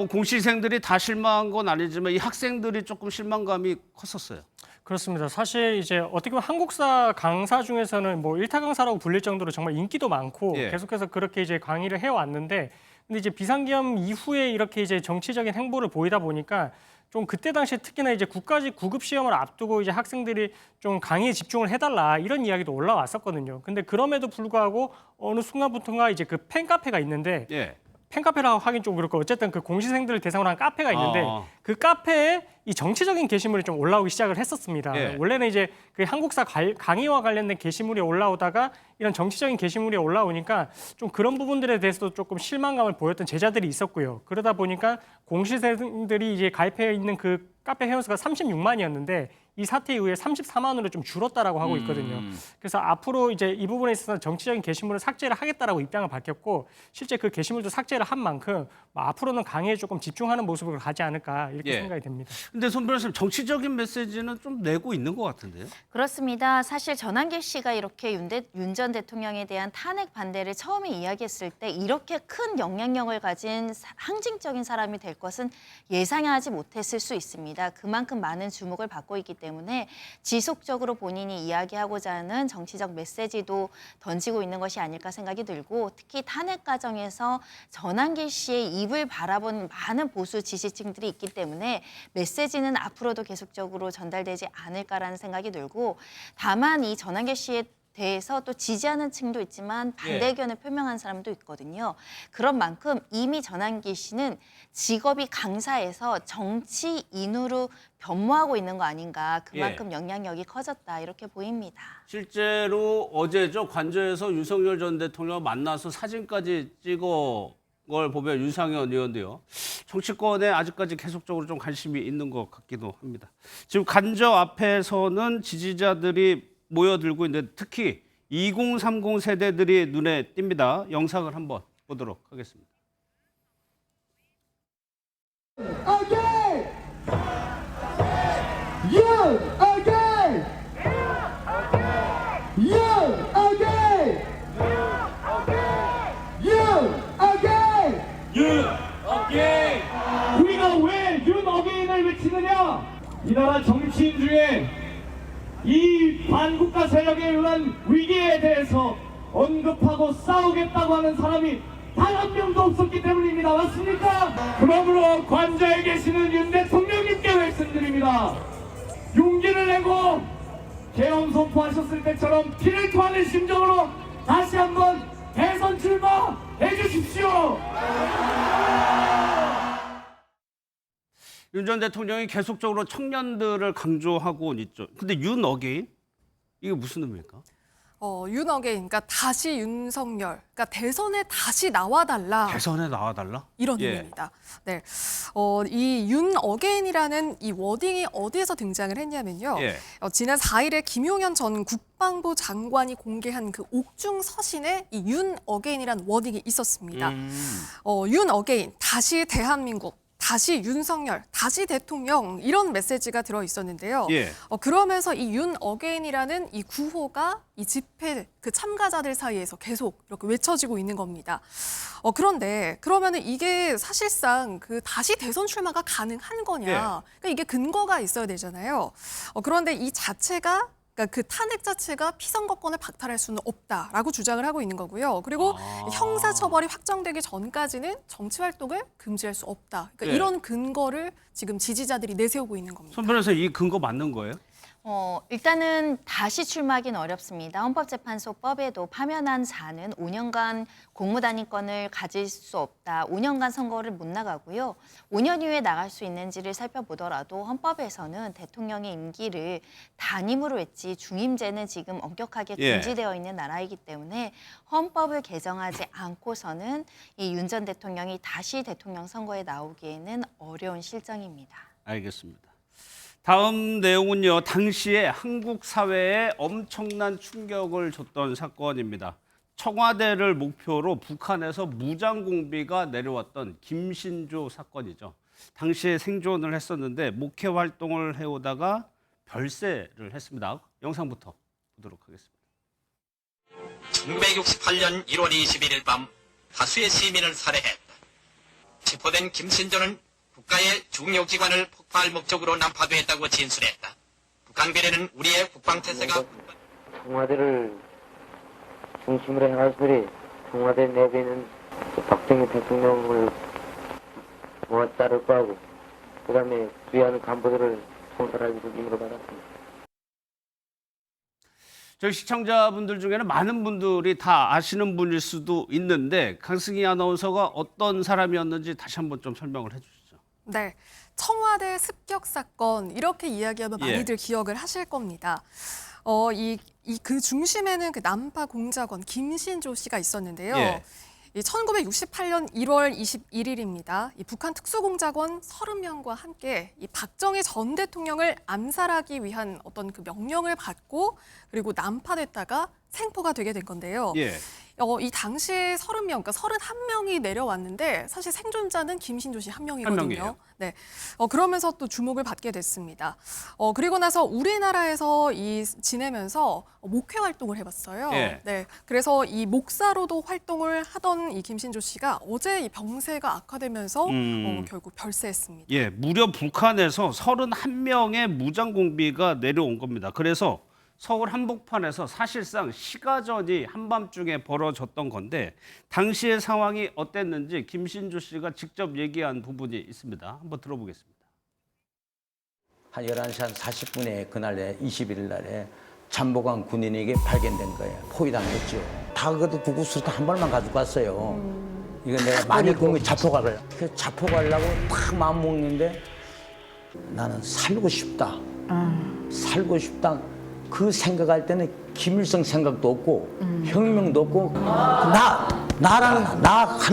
공시생들이 다 실망한 건 아니지만 이 학생들이 조금 실망감이 컸었어요. 그렇습니다. 사실 이제 어떻게 보면 한국사 강사 중에서는 뭐 일타 강사라고 불릴 정도로 정말 인기도 많고 예. 계속해서 그렇게 이제 강의를 해왔는데, 근데 이제 비상계엄 이후에 이렇게 이제 정치적인 행보를 보이다 보니까 좀 그때 당시에 특히나 이제 국가직 구급 시험을 앞두고 이제 학생들이 좀 강의에 집중을 해달라 이런 이야기도 올라왔었거든요. 근데 그럼에도 불구하고 어느 순간부터가 이제 그 팬카페가 있는데, 예. 팬카페라고 하긴 좀 그렇고 어쨌든 그 공시생들을 대상으로 한 카페가 있는데 아. 그 카페에 이 정치적인 게시물이 좀 올라오기 시작을 했었습니다. 예. 원래는 이제 그 한국사 강의와 관련된 게시물이 올라오다가 이런 정치적인 게시물이 올라오니까 좀 그런 부분들에 대해서도 조금 실망감을 보였던 제자들이 있었고요. 그러다 보니까 공시생들이 이제 가입해 있는 그 카페 회원수가 36만이었는데 이 사태 이후에 34만으로 좀 줄었다라고 하고 있거든요. 그래서 앞으로 이제 이 부분에 있어서 정치적인 게시물을 삭제를 하겠다라고 입장을 밝혔고, 실제 그 게시물도 삭제를 한 만큼 뭐 앞으로는 강의에 조금 집중하는 모습으로 가지 않을까 이렇게 예. 생각이 됩니다. 근데 손 변호사님 정치적인 메시지는 좀 내고 있는 것 같은데요? 그렇습니다. 사실 전한길 씨가 이렇게 윤 전 대통령에 대한 탄핵 반대를 처음에 이야기했을 때 이렇게 큰 영향력을 가진 상징적인 사람이 될 것은 예상하지 못했을 수 있습니다. 그만큼 많은 주목을 받고 있기 때문에 지속적으로 본인이 이야기하고자 하는 정치적 메시지도 던지고 있는 것이 아닐까 생각이 들고, 특히 탄핵 과정에서 전한길 씨의 입을 바라본 많은 보수 지지층들이 있기 때문에 메시지는 앞으로도 계속적으로 전달되지 않을까라는 생각이 들고, 다만 이 전한길 씨에 대해서 또 지지하는 층도 있지만 반대 의견을 표명한 사람도 있거든요. 그런 만큼 이미 전한길 씨는 직업이 강사에서 정치인으로 변모하고 있는 거 아닌가, 그만큼 영향력이 커졌다 이렇게 보입니다. 실제로 어제죠, 관저에서 윤석열 전 대통령 만나서 사진까지 찍어 걸 보면 윤상현 의원도요, 정치권에 아직까지 계속적으로 좀 관심이 있는 것 같기도 합니다. 지금 관저 앞에서는 지지자들이 모여들고 있는데 특히 2030 세대들이 눈에 띕니다. 영상을 한번 보도록 하겠습니다. Again! You again! You again! You again! 우리가 왜 윤 어게인을 외치느냐? 이 나라 정치인 중에 이 반국가 세력에 의한 위기에 대해서 언급하고 싸우겠다고 하는 사람이 단 한 명도 없었기 때문입니다. 맞습니까? 그러므로 관저에 계시는 윤 대통령님께 말씀드립니다. 용기를 내고 계엄 선포하셨을 때처럼 피를 토하는 심정으로 다시 한번 대선 출마해 주십시오. 윤 전 대통령이 계속적으로 청년들을 강조하고 있죠. 근데 윤 어게인? 이게 무슨 의미입니까? 윤 어게인, 그러니까 다시 윤석열, 그러니까 대선에 다시 나와달라. 대선에 나와달라? 이런 의미입니다. 네, 이 윤 어게인이라는 이 워딩이 어디에서 등장을 했냐면요. 지난 4일에 김용현 전 국방부 장관이 공개한 그 옥중 서신에 이 윤 어게인이라는 워딩이 있었습니다. 윤 어게인, 다시 대한민국. 다시 윤석열, 다시 대통령 이런 메시지가 들어 있었는데요. 그러면서 이 윤 어게인이라는 이 구호가 이 집회 그 참가자들 사이에서 계속 이렇게 외쳐지고 있는 겁니다. 그런데 그러면은 이게 사실상 그 다시 대선 출마가 가능한 거냐? 그러니까 이게 근거가 있어야 되잖아요. 그런데 이 자체가 그러니까 그 탄핵 자체가 피선거권을 박탈할 수는 없다라고 주장을 하고 있는 거고요. 그리고 형사처벌이 확정되기 전까지는 정치 활동을 금지할 수 없다. 그러니까 이런 근거를 지금 지지자들이 내세우고 있는 겁니다. 손 변호사, 이 근거 맞는 거예요? 일단은 다시 출마하기는 어렵습니다. 헌법재판소법에도 파면한 자는 5년간 공무단위권을 가질 수 없다. 5년간 선거를 못 나가고요. 5년 이후에 나갈 수 있는지를 살펴보더라도 헌법에서는 대통령의 임기를 단임으로 했지 중임제는 지금 엄격하게 금지되어 있는 나라이기 때문에 헌법을 개정하지 않고서는 이 윤 전 대통령이 다시 대통령 선거에 나오기에는 어려운 실정입니다. 알겠습니다. 다음 내용은요, 당시에 한국 사회에 엄청난 충격을 줬던 사건입니다. 청와대를 목표로 북한에서 무장공비가 내려왔던 김신조 사건이죠. 당시에 생존을 했었는데 목회 활동을 해오다가 별세를 했습니다. 영상부터 보도록 하겠습니다. 1968년 1월 21일 밤 다수의 시민을 살해했다. 체포된 김신조는 국가의 중요기관을 폭파할 목적으로 난파되었다고 진술했다. 북한 비례는 우리의 국방태세가 청와대를 중심으로 행하시더니 청와대 내부에는 박정희 대통령을 따를 거하고 그 다음에 주요한 간부들을 총살할 임무로 받았습니다. 저희 시청자분들 중에는 많은 분들이 다 아시는 분일 수도 있는데 강승희 아나운서가 어떤 사람이었는지 다시 한번 좀 설명을 해주시죠. 네, 청와대 습격 사건 이렇게 이야기하면 예. 많이들 기억을 하실 겁니다. 그 중심에는 그 난파 공작원 김신조 씨가 있었는데요. 예. 이 1968년 1월 21일입니다. 이 북한 특수공작원 30명과 함께 이 박정희 전 대통령을 암살하기 위한 어떤 그 명령을 받고 그리고 난파됐다가 생포가 되게 된 건데요. 예. 이 당시 30명, 그러니까 31명이 내려왔는데 사실 생존자는 김신조 씨 한 명이거든요. 한 명이에요. 네. 그러면서 또 주목을 받게 됐습니다. 그리고 나서 우리나라에서 지내면서 목회 활동을 해봤어요. 예. 네. 그래서 이 목사로도 활동을 하던 이 김신조 씨가 어제 이 병세가 악화되면서 결국 별세했습니다. 예, 무려 북한에서 31명의 무장공비가 내려온 겁니다. 그래서 서울 한복판에서 사실상 시가전이 한밤중에 벌어졌던 건데 당시의 상황이 어땠는지 김신조 씨가 직접 얘기한 부분이 있습니다. 한번 들어보겠습니다. 한 11시 한 40분에 그날에 21일 날에 잠복한 군인에게 발견된 거예요. 포위당했죠. 다 그래도 구급수로 한 발만 가지고 갔어요. 이거 내가 만일 그러면 자포가를. 그 자포가려고 딱 마음 먹는데 나는 살고 싶다. 살고 싶다. 그 생각할 때는 김일성 생각도 없고 혁명도 없고 나 하나밖에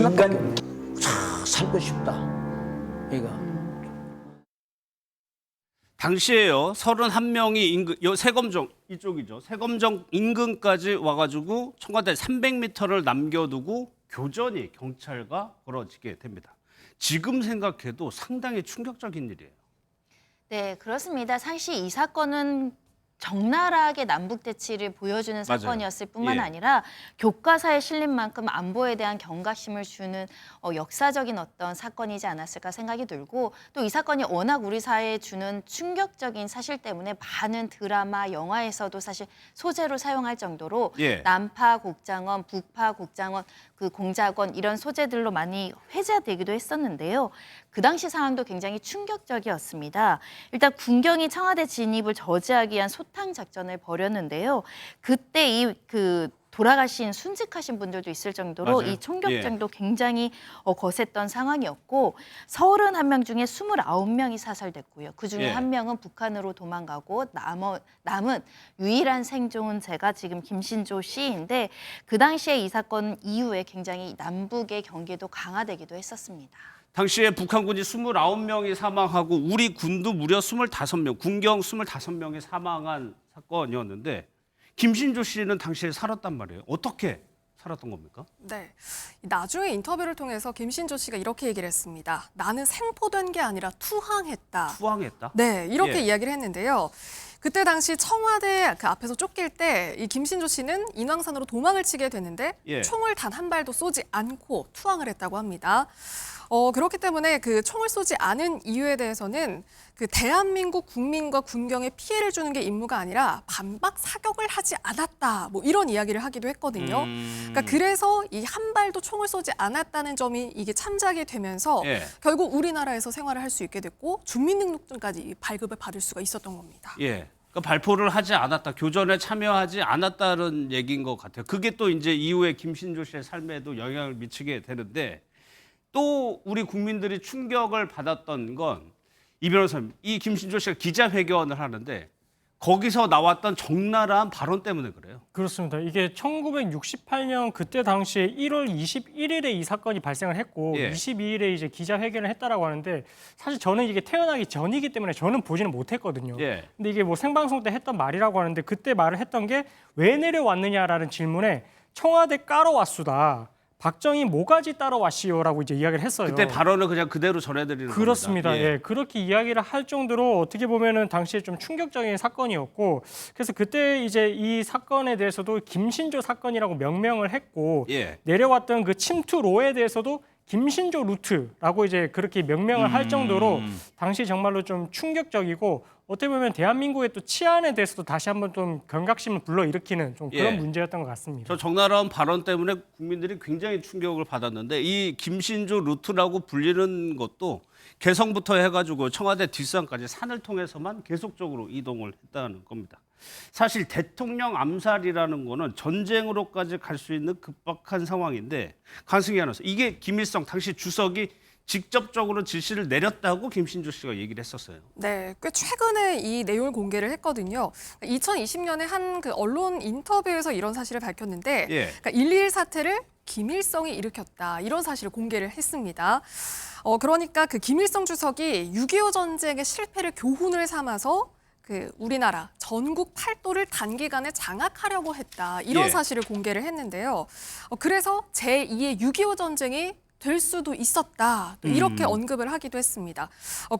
살고 싶다. 이거. 당시에요, 31명이 세검정 이쪽이죠. 세검정 인근까지 와가지고 청와대 300m를 남겨두고 교전이 경찰과 벌어지게 됩니다. 지금 생각해도 상당히 충격적인 일이에요. 네, 그렇습니다. 사실 이 사건은 적나라하게 남북 대치를 보여주는 맞아요. 사건이었을 뿐만 예. 아니라 교과서에 실린 만큼 안보에 대한 경각심을 주는 역사적인 어떤 사건이지 않았을까 생각이 들고 또 이 사건이 워낙 우리 사회에 주는 충격적인 사실 때문에 많은 드라마, 영화에서도 사실 소재로 사용할 정도로 예. 남파 곡장원, 북파 곡장원, 그 공작원 이런 소재들로 많이 회자되기도 했었는데요. 그 당시 상황도 굉장히 충격적이었습니다. 일단 군경이 청와대 진입을 저지하기 위한 소탕 작전을 벌였는데요. 그때 돌아가신 순직하신 분들도 있을 정도로 맞아요. 이 총격전도 굉장히 거셌던 상황이었고 31명 중에 29명이 사살됐고요. 그중에 예. 한 명은 북한으로 도망가고 남은 유일한 생존자가 지금 김신조 씨인데 그 당시에 이 사건 이후에 굉장히 남북의 경계도 강화되기도 했었습니다. 당시에 북한군이 29명이 사망하고 우리 군도 무려 25명, 군경 25명이 사망한 사건이었는데 김신조 씨는 당시에 살았단 말이에요. 어떻게 살았던 겁니까? 네. 나중에 인터뷰를 통해서 김신조 씨가 이렇게 얘기를 했습니다. 나는 생포된 게 아니라 투항했다. 투항했다? 네, 이렇게 예. 이야기를 했는데요. 그때 당시 청와대 그 앞에서 쫓길 때 이 김신조 씨는 인왕산으로 도망을 치게 됐는데 예. 총을 단 한 발도 쏘지 않고 투항을 했다고 합니다. 그렇기 때문에 그 총을 쏘지 않은 이유에 대해서는 그 대한민국 국민과 군경에 피해를 주는 게 임무가 아니라 반박 사격을 하지 않았다. 뭐 이런 이야기를 하기도 했거든요. 그러니까 그래서 이 한 발도 총을 쏘지 않았다는 점이 이게 참작이 되면서 예. 결국 우리나라에서 생활을 할 수 있게 됐고 주민등록증까지 발급을 받을 수가 있었던 겁니다. 예. 그러니까 발포를 하지 않았다, 교전에 참여하지 않았다는 얘기인 것 같아요. 그게 또 이제 이후에 김신조 씨의 삶에도 영향을 미치게 되는데 또 우리 국민들이 충격을 받았던 건 이 변호사님, 이 김신조 씨가 기자회견을 하는데 거기서 나왔던 적나라한 발언 때문에 그래요. 그렇습니다. 이게 1968년 그때 당시에 1월 21일에 이 사건이 발생을 했고 예. 22일에 이제 기자회견을 했다라고 하는데 사실 저는 이게 태어나기 전이기 때문에 저는 보지는 못했거든요. 예. 근데 이게 뭐 생방송 때 했던 말이라고 하는데 그때 말을 했던 게 왜 내려왔느냐라는 질문에 청와대 까러 왔수다. 박정희 모가지 따러 왔시오라고 이제 이야기를 했어요. 그때 발언을 그냥 그대로 전해드리는 그렇습니다. 겁니다. 예, 그렇게 이야기를 할 정도로 어떻게 보면은 당시에 좀 충격적인 사건이었고, 그래서 그때 이제 이 사건에 대해서도 김신조 사건이라고 명명을 했고, 예. 내려왔던 그 침투로에 대해서도 김신조 루트라고 이제 그렇게 명명을 할 정도로 당시 정말로 좀 충격적이고 어떻게 보면 대한민국의 또 치안에 대해서도 다시 한번 좀 경각심을 불러일으키는 좀 그런 예. 문제였던 것 같습니다. 저 적나라한 발언 때문에 국민들이 굉장히 충격을 받았는데 이 김신조 루트라고 불리는 것도 개성부터 해가지고 청와대 뒷산까지 산을 통해서만 계속적으로 이동을 했다는 겁니다. 사실 대통령 암살이라는 거는 전쟁으로까지 갈 수 있는 급박한 상황인데 강승희 아나운서 이게 김일성 당시 주석이 직접적으로 지시를 내렸다고 김신조 씨가 얘기를 했었어요. 네, 꽤 최근에 이 내용을 공개를 했거든요. 2020년에 한 그 언론 인터뷰에서 이런 사실을 밝혔는데 예. 그러니까 1.1 사태를 김일성이 일으켰다 이런 사실을 공개를 했습니다. 그러니까 그 김일성 주석이 6.25 전쟁의 실패를 교훈을 삼아서 그 우리나라 전국 팔도를 단기간에 장악하려고 했다 이런 예. 사실을 공개를 했는데요. 그래서 제2의 6.25 전쟁이 될 수도 있었다. 또 이렇게 언급을 하기도 했습니다.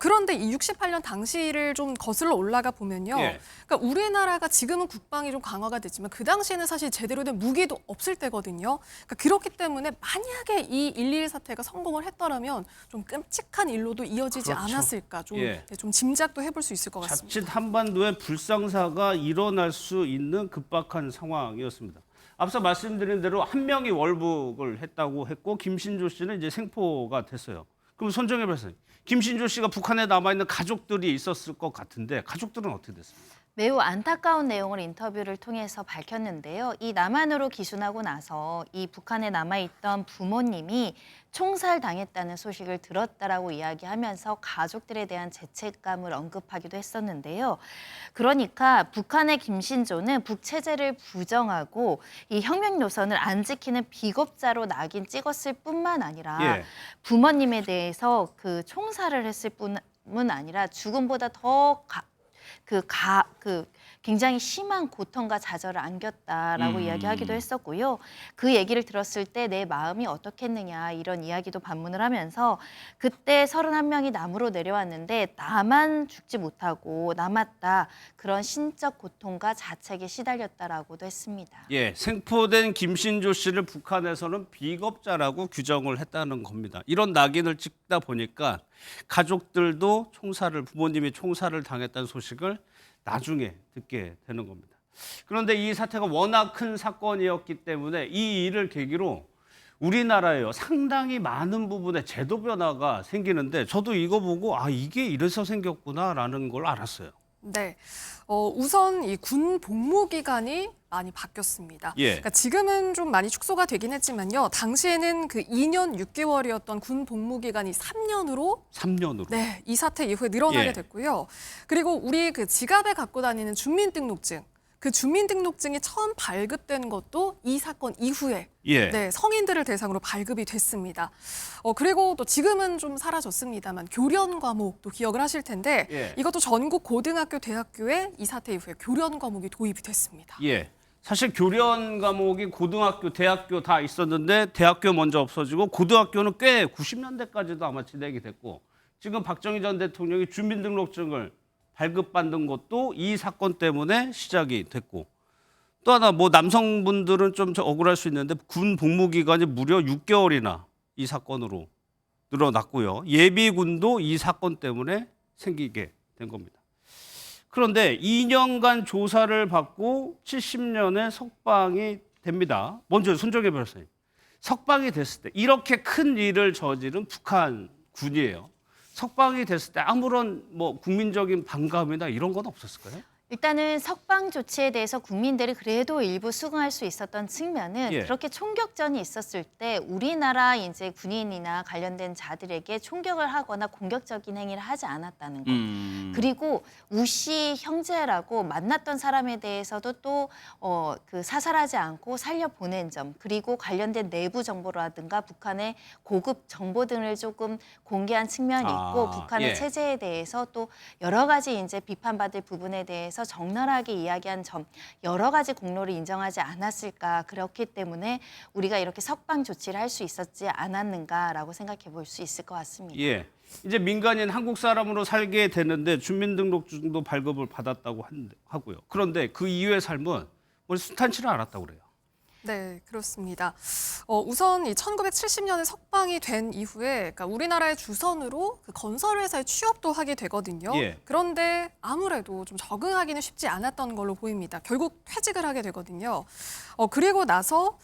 그런데 이 68년 당시를 좀 거슬러 올라가 보면요. 예. 그러니까 우리나라가 지금은 국방이 좀 강화가 됐지만 그 당시에는 사실 제대로 된 무기도 없을 때거든요. 그러니까 그렇기 때문에 만약에 이 1.21 사태가 성공을 했더라면 좀 끔찍한 일로도 이어지지 그렇죠. 않았을까. 좀, 예. 좀 짐작도 해볼 수 있을 것 같습니다. 자칫 한반도에 불상사가 일어날 수 있는 급박한 상황이었습니다. 앞서 말씀드린 대로 한 명이 월북을 했다고 했고 김신조 씨는 이제 생포가 됐어요. 그럼 손정혜 변호사님, 김신조 씨가 북한에 남아있는 가족들이 있었을 것 같은데 가족들은 어떻게 됐습니까? 매우 안타까운 내용을 인터뷰를 통해서 밝혔는데요. 이 남한으로 기순하고 나서 이 북한에 남아있던 부모님이 총살당했다는 소식을 들었다라고 이야기하면서 가족들에 대한 죄책감을 언급하기도 했었는데요. 그러니까 북한의 김신조는 북체제를 부정하고 이 혁명 노선을 안 지키는 비겁자로 낙인 찍었을 뿐만 아니라 예. 부모님에 대해서 그 총살을 했을 뿐은 아니라 죽음보다 더 굉장히 심한 고통과 좌절을 안겼다라고 이야기하기도 했었고요. 그 얘기를 들었을 때 내 마음이 어떻겠느냐 이런 이야기도 반문을 하면서 그때 31명이 남으로 내려왔는데 나만 죽지 못하고 남았다. 그런 신적 고통과 자책에 시달렸다라고도 했습니다. 예, 생포된 김신조 씨를 북한에서는 비겁자라고 규정을 했다는 겁니다. 이런 낙인을 찍다 보니까 가족들도 부모님이 총살을 당했다는 소식을 나중에 듣게 되는 겁니다. 그런데 이 사태가 워낙 큰 사건이었기 때문에 이 일을 계기로 우리나라에요 상당히 많은 부분에 제도 변화가 생기는데 저도 이거 보고 이게 이래서 생겼구나라는 걸 알았어요. 네, 우선 이 군 복무 기간이 많이 바뀌었습니다. 예. 그러니까 지금은 좀 많이 축소가 되긴 했지만요. 당시에는 그 2년 6개월이었던 군 복무 기간이 3년으로 3년으로. 네, 이 사태 이후에 늘어나게 예. 됐고요. 그리고 우리 그 지갑에 갖고 다니는 주민등록증, 그 주민등록증이 처음 발급된 것도 이 사건 이후에 예. 네, 성인들을 대상으로 발급이 됐습니다. 그리고 또 지금은 좀 사라졌습니다만 교련 과목도 기억을 하실 텐데 예. 이것도 전국 고등학교, 대학교에 이 사태 이후에 교련 과목이 도입이 됐습니다. 예. 사실 교련 과목이 고등학교, 대학교 다 있었는데 대학교 먼저 없어지고 고등학교는 꽤 90년대까지도 아마 진행이 됐고 지금 박정희 전 대통령이 주민등록증을 발급받는 것도 이 사건 때문에 시작이 됐고 또 하나 남성분들은 좀 억울할 수 있는데 군 복무 기간이 무려 6개월이나 이 사건으로 늘어났고요. 예비군도 이 사건 때문에 생기게 된 겁니다. 그런데 2년간 조사를 받고 70년에 석방이 됩니다. 먼저 손정혜 변호사님, 석방이 됐을 때 이렇게 큰 일을 저지른 북한 군이에요. 석방이 됐을 때 아무런 국민적인 반감이나 이런 건 없었을까요? 일단은 석방 조치에 대해서 국민들이 그래도 일부 수긍할 수 있었던 측면은 예. 그렇게 총격전이 있었을 때 우리나라 이제 군인이나 관련된 자들에게 총격을 하거나 공격적인 행위를 하지 않았다는 것. 그리고 우씨 형제라고 만났던 사람에 대해서도 또 그 사살하지 않고 살려 보낸 점, 그리고 관련된 내부 정보라든가 북한의 고급 정보 등을 조금 공개한 측면이 있고 북한의 예. 체제에 대해서 또 여러 가지 이제 비판받을 부분에 대해서 적나라하게 이야기한 점, 여러 가지 공로를 인정하지 않았을까. 그렇기 때문에 우리가 이렇게 석방 조치를 할 수 있었지 않았는가라고 생각해 볼 수 있을 것 같습니다. 예. 이제 민간인 한국 사람으로 살게 되는데 주민등록증도 발급을 받았다고 하고요. 그런데 그 이후의 삶은 뭐 순탄치를 않았다고 그래요. 네, 그렇습니다. 우선 이 1970년에 석방이 된 이후에 그러니까 우리나라의 주선으로 그 건설회사에 취업도 하게 되거든요. 예. 그런데 아무래도 좀 적응하기는 쉽지 않았던 걸로 보입니다. 결국 퇴직을 하게 되거든요. 그리고 나서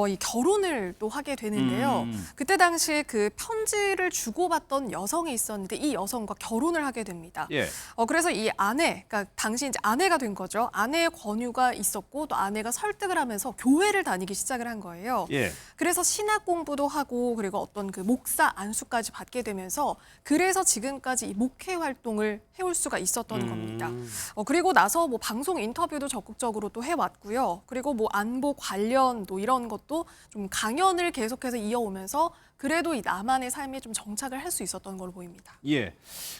이 결혼을 또 하게 되는데요. 그때 당시에 그 편지를 주고받던 여성이 있었는데 이 여성과 결혼을 하게 됩니다. 예. 그래서 이 아내, 그러니까 당시 이제 아내가 된 거죠. 아내의 권유가 있었고 또 아내가 설득을 하면서 교회를 다니기 시작을 한 거예요. 예. 그래서 신학 공부도 하고 그리고 어떤 그 목사 안수까지 받게 되면서 그래서 지금까지 이 목회 활동을 해올 수가 있었던 겁니다. 그리고 나서 뭐 방송 인터뷰도 적극적으로 또 해왔고요. 그리고 뭐 안보 관련 또 이런 것도 좀 강연을 계속해서 이어오면서 그래도 이 나만의 삶에 좀 정착을 할 수 있었던 걸로 보입니다. 예.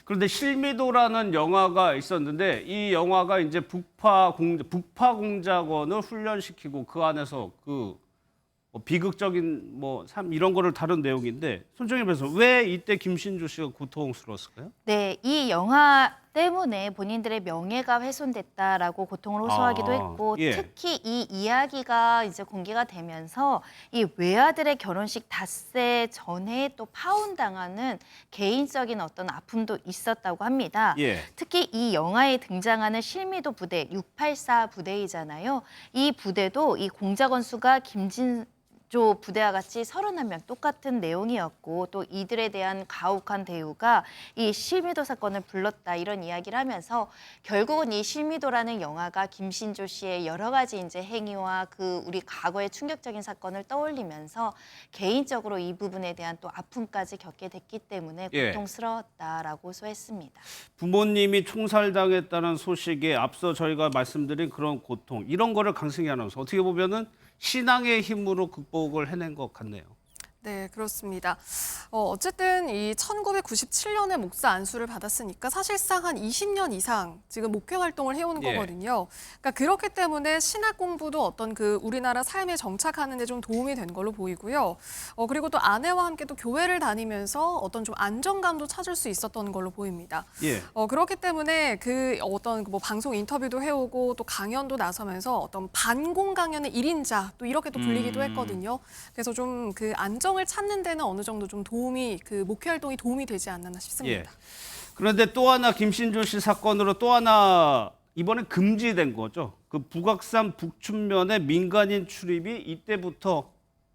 그런데 실미도라는 영화가 있었는데 이 영화가 이제 북파 공작원을 훈련시키고 그 안에서 그 비극적인 뭐 삶 이런 거를 다룬 내용인데 손정희 변호사 왜 이때 김신조 씨가 고통스러웠을까요? 네, 이 영화 때문에 본인들의 명예가 훼손됐다라고 고통을 호소하기도 했고 예. 특히 이 이야기가 이제 공개가 되면서 이 외아들의 결혼식 닷새 전에 또 파혼당하는 개인적인 어떤 아픔도 있었다고 합니다. 예. 특히 이 영화에 등장하는 실미도 부대 684 부대이잖아요. 이 부대도 이 공작원 수가 김진조 부대와 같이 31명 똑같은 내용이었고 또 이들에 대한 가혹한 대우가 이 실미도 사건을 불렀다 이런 이야기를 하면서 결국은 이 실미도라는 영화가 김신조 씨의 여러 가지 이제 행위와 그 우리 과거의 충격적인 사건을 떠올리면서 개인적으로 이 부분에 대한 또 아픔까지 겪게 됐기 때문에 예. 고통스러웠다라고 호소했습니다. 부모님이 총살당했다는 소식에 앞서 저희가 말씀드린 그런 고통 이런 거를 강승희 아나운서 어떻게 보면은 신앙의 힘으로 극복을 해낸 것 같네요. 네, 그렇습니다. 어쨌든 이 1997년에 목사 안수를 받았으니까 사실상 한 20년 이상 지금 목회 활동을 해오는 예. 거거든요. 그러니까 그렇기 때문에 신학 공부도 어떤 그 우리나라 삶에 정착하는 데 좀 도움이 된 걸로 보이고요. 그리고 또 아내와 함께 또 교회를 다니면서 어떤 좀 안정감도 찾을 수 있었던 걸로 보입니다. 예. 그렇기 때문에 그 어떤 뭐 방송 인터뷰도 해오고 또 강연도 나서면서 어떤 반공 강연의 1인자 또 이렇게 또 불리기도 했거든요. 그래서 좀 그 안정을 찾는 데는 어느 정도 좀 도움이 그 목회 활동이 도움이 되지 않았나 싶습니다. 예. 그런데 또 하나 김신조 씨 사건으로 또 하나 이번에 금지된 거죠. 그 북악산 북춘면의 민간인 출입이 이때부터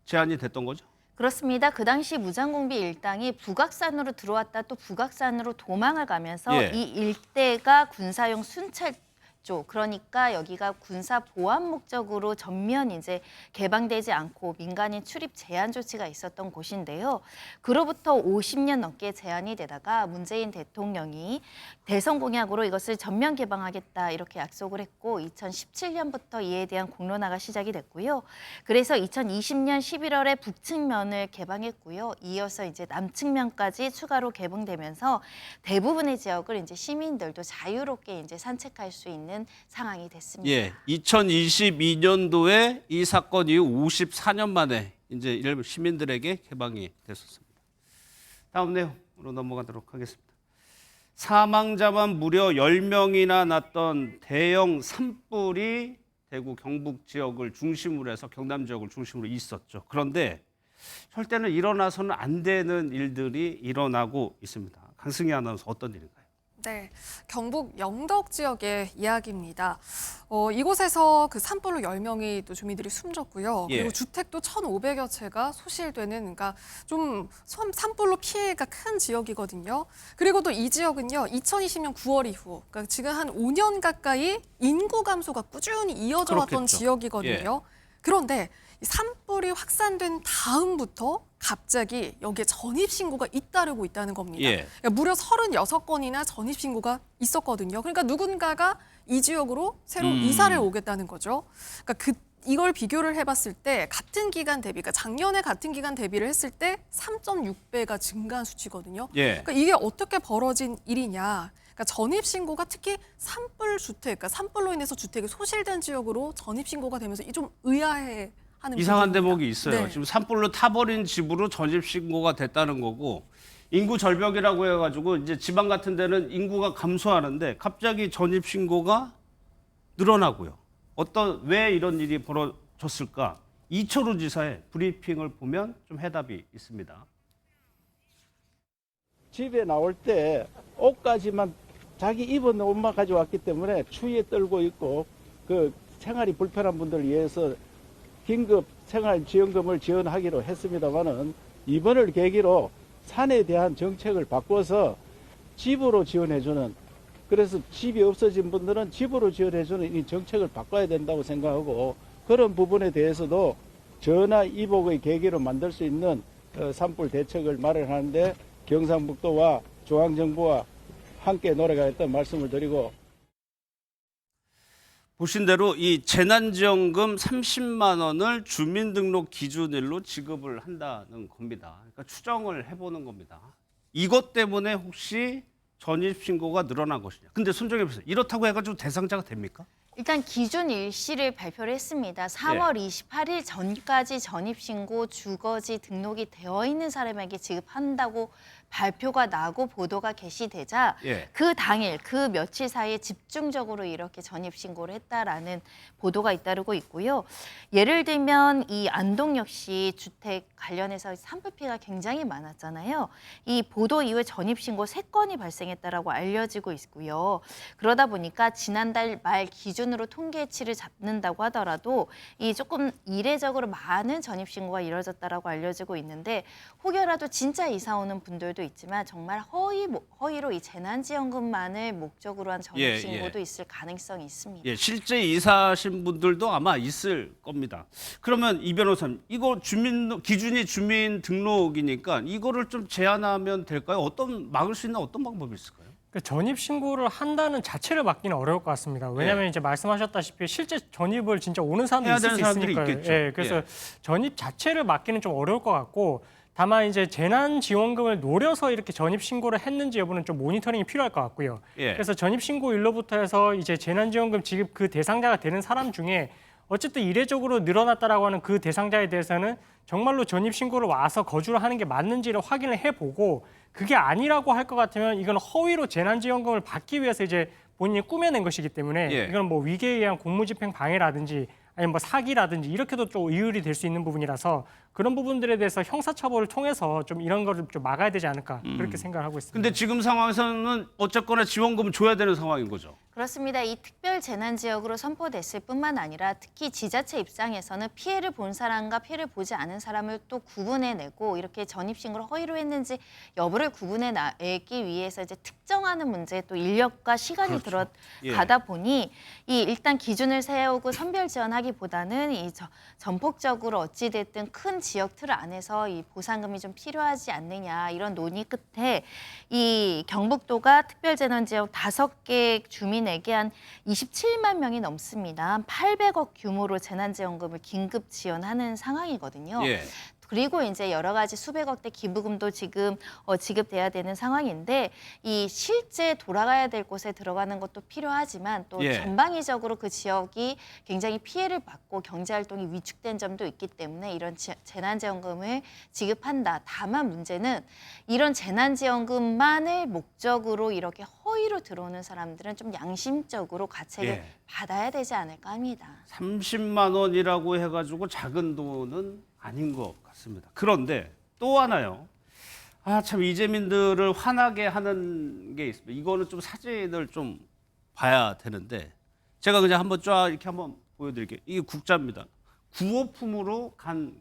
제한이 됐던 거죠. 그렇습니다. 그 당시 무장공비 일당이 북악산으로 들어왔다 또 북악산으로 도망을 가면서 예. 이 일대가 군사용 순찰 쪽, 그러니까 여기가 군사 보안 목적으로 전면 이제 개방되지 않고 민간인 출입 제한 조치가 있었던 곳인데요. 그로부터 50년 넘게 제한이 되다가 문재인 대통령이 대선 공약으로 이것을 전면 개방하겠다 이렇게 약속을 했고 2017년부터 이에 대한 공론화가 시작이 됐고요. 그래서 2020년 11월에 북측면을 개방했고요. 이어서 이제 남측면까지 추가로 개방되면서 대부분의 지역을 이제 시민들도 자유롭게 이제 산책할 수 있는 상황이 됐습니다. 예. 2022년도에 이 사건 이후 54년 만에 이제 일부 시민들에게 개방이 됐었습니다. 다음 내용으로 넘어가도록 하겠습니다. 사망자만 무려 10명이나 났던 대형 산불이 대구 경북 지역을 중심으로 해서 경남 지역을 중심으로 있었죠. 그런데 절대는 일어나서는 안 되는 일들이 일어나고 있습니다. 강승희 아나운서 어떤 일인가요? 네, 경북 영덕 지역의 이야기입니다. 이곳에서 그 산불로 10명이 또 주민들이 숨졌고요. 예. 그리고 주택도 1,500여 채가 소실되는, 그러니까 좀 산불로 피해가 큰 지역이거든요. 그리고 또 이 지역은요, 2020년 9월 이후, 그러니까 지금 한 5년 가까이 인구 감소가 꾸준히 이어져 왔던 그렇겠죠. 지역이거든요. 그런데 이 산불이 확산된 다음부터 갑자기 여기에 전입신고가 잇따르고 있다는 겁니다. 예. 그러니까 무려 36건이나 전입신고가 있었거든요. 그러니까 누군가가 이 지역으로 새로 이사를 오겠다는 거죠. 그러니까 이걸 비교를 해봤을 때 같은 기간 대비, 그러니까 작년에 같은 기간 대비를 했을 때 3.6배가 증가한 수치거든요. 예. 그러니까 이게 어떻게 벌어진 일이냐. 그러니까 전입신고가 특히 산불 주택, 그러니까 산불로 인해서 주택이 소실된 지역으로 전입신고가 되면서 이 좀 의아해. 이상한 대목이 있어요. 네. 지금 산불로 타버린 집으로 전입신고가 됐다는 거고 인구 절벽이라고 해가지고 이제 지방 같은 데는 인구가 감소하는데 갑자기 전입신고가 늘어나고요. 왜 이런 일이 벌어졌을까? 이철우 지사의 브리핑을 보면 좀 해답이 있습니다. 집에 나올 때 옷까지만 자기 입은 옷만 가져왔기 때문에 추위에 떨고 있고 그 생활이 불편한 분들을 위해서 긴급 생활지원금을 지원하기로 했습니다만은 이번을 계기로 산에 대한 정책을 바꿔서 집으로 지원해주는, 그래서 집이 없어진 분들은 집으로 지원해주는 이 정책을 바꿔야 된다고 생각하고 그런 부분에 대해서도 전화 이복의 계기로 만들 수 있는 산불 대책을 마련하는데 경상북도와 중앙정부와 함께 노력하겠다는 말씀을 드리고, 보신 대로 이 재난지원금 30만 원을 주민등록 기준일로 지급을 한다는 겁니다. 그러니까 추정을 해보는 겁니다. 이것 때문에 혹시 전입신고가 늘어난 것이냐. 근데 손정혜 변호사, 이렇다고 해가지고 대상자가 됩니까? 일단 기준 일시를 발표를 했습니다. 3월 28일 전까지 전입신고 주거지 등록이 되어 있는 사람에게 지급한다고 발표가 나고 보도가 게시되자 그 당일, 그 며칠 사이에 집중적으로 이렇게 전입신고를 했다라는 보도가 잇따르고 있고요. 예를 들면 이 안동 역시 주택 관련해서 산불 피해가 굉장히 많았잖아요. 이 보도 이후에 전입신고 3건이 발생했다라고 알려지고 있고요. 그러다 보니까 지난달 말 기준으로 통계치를 잡는다고 하더라도 이 조금 이례적으로 많은 전입신고가 이뤄졌다라고 알려지고 있는데 혹여라도 진짜 이사 오는 분들도 있지만 정말 허위로 이 재난지원금만을 목적으로 한 전입신고도 있을 가능성이 있습니다. 실제 이사하신 분들도 아마 있을 겁니다. 그러면 이 변호사님, 이거 기준이 주민등록이니까 이거를 좀 제한하면 될까요? 막을 수 있는 어떤 방법이 있을까요? 전입신고를 한다는 자체를 막기는 어려울 것 같습니다. 왜냐하면 이제 말씀하셨다시피 실제 전입을 진짜 오는 사람도 있을 수 있으니까요. 있겠죠. 그래서 전입 자체를 막기는 좀 어려울 것 같고 다만 이제 재난지원금을 노려서 이렇게 전입신고를 했는지 여부는 좀 모니터링이 필요할 것 같고요. 그래서 전입신고일로부터 해서 이제 재난지원금 지급 그 대상자가 되는 사람 중에 어쨌든 이례적으로 늘어났다라고 하는 그 대상자에 대해서는 정말로 전입신고를 와서 거주를 하는 게 맞는지를 확인을 해보고 그게 아니라고 할 것 같으면 이건 허위로 재난지원금을 받기 위해서 이제 본인이 꾸며낸 것이기 때문에 이건 뭐 위계에 의한 공무집행 방해라든지 아니면 뭐 사기라든지 이렇게도 좀 이율이 될 수 있는 부분이라서 그런 부분들에 대해서 형사처벌을 통해서 좀 이런 거를 좀 막아야 되지 않을까 그렇게 생각을 하고 있습니다. 근데 지금 상황에서는 어쨌거나 지원금을 줘야 되는 상황인 거죠. 그렇습니다. 이 특별 재난지역으로 선포됐을 뿐만 아니라 특히 지자체 입장에서는 피해를 본 사람과 피해를 보지 않은 사람을 또 구분해내고 이렇게 전입신고를 허위로 했는지 여부를 구분해내기 위해서 이제 특정하는 문제에 또 인력과 시간이 들어가다 보니 이 일단 기준을 세우고 선별 지원하기보다는 이 전폭적으로 어찌됐든 큰 지역 틀 안에서 이 보상금이 좀 필요하지 않느냐 이런 논의 끝에 이 경북도가 특별재난지역 5개 주민에게 한 27만 명이 넘습니다. 한 800억 규모로 재난지원금을 긴급 지원하는 상황이거든요. 그리고 이제 여러 가지 수백억대 기부금도 지금 지급돼야 되는 상황인데 이 실제 돌아가야 될 곳에 들어가는 것도 필요하지만 또 전방위적으로 그 지역이 굉장히 피해를 받고 경제활동이 위축된 점도 있기 때문에 이런 재난지원금을 지급한다. 다만 문제는 이런 재난지원금만을 목적으로 이렇게 허위로 들어오는 사람들은 좀 양심적으로 가책을 받아야 되지 않을까 합니다. 30만 원이라고 해가지고 작은 돈은 아닌 것 같습니다. 그런데 또 하나요. 참 이재민들을 화나게 하는 게 있습니다. 이거는 좀 사진을 좀 봐야 되는데 제가 그냥 한번 쫙 이렇게 한번 보여드릴게요. 이게 국자입니다. 구호품으로 간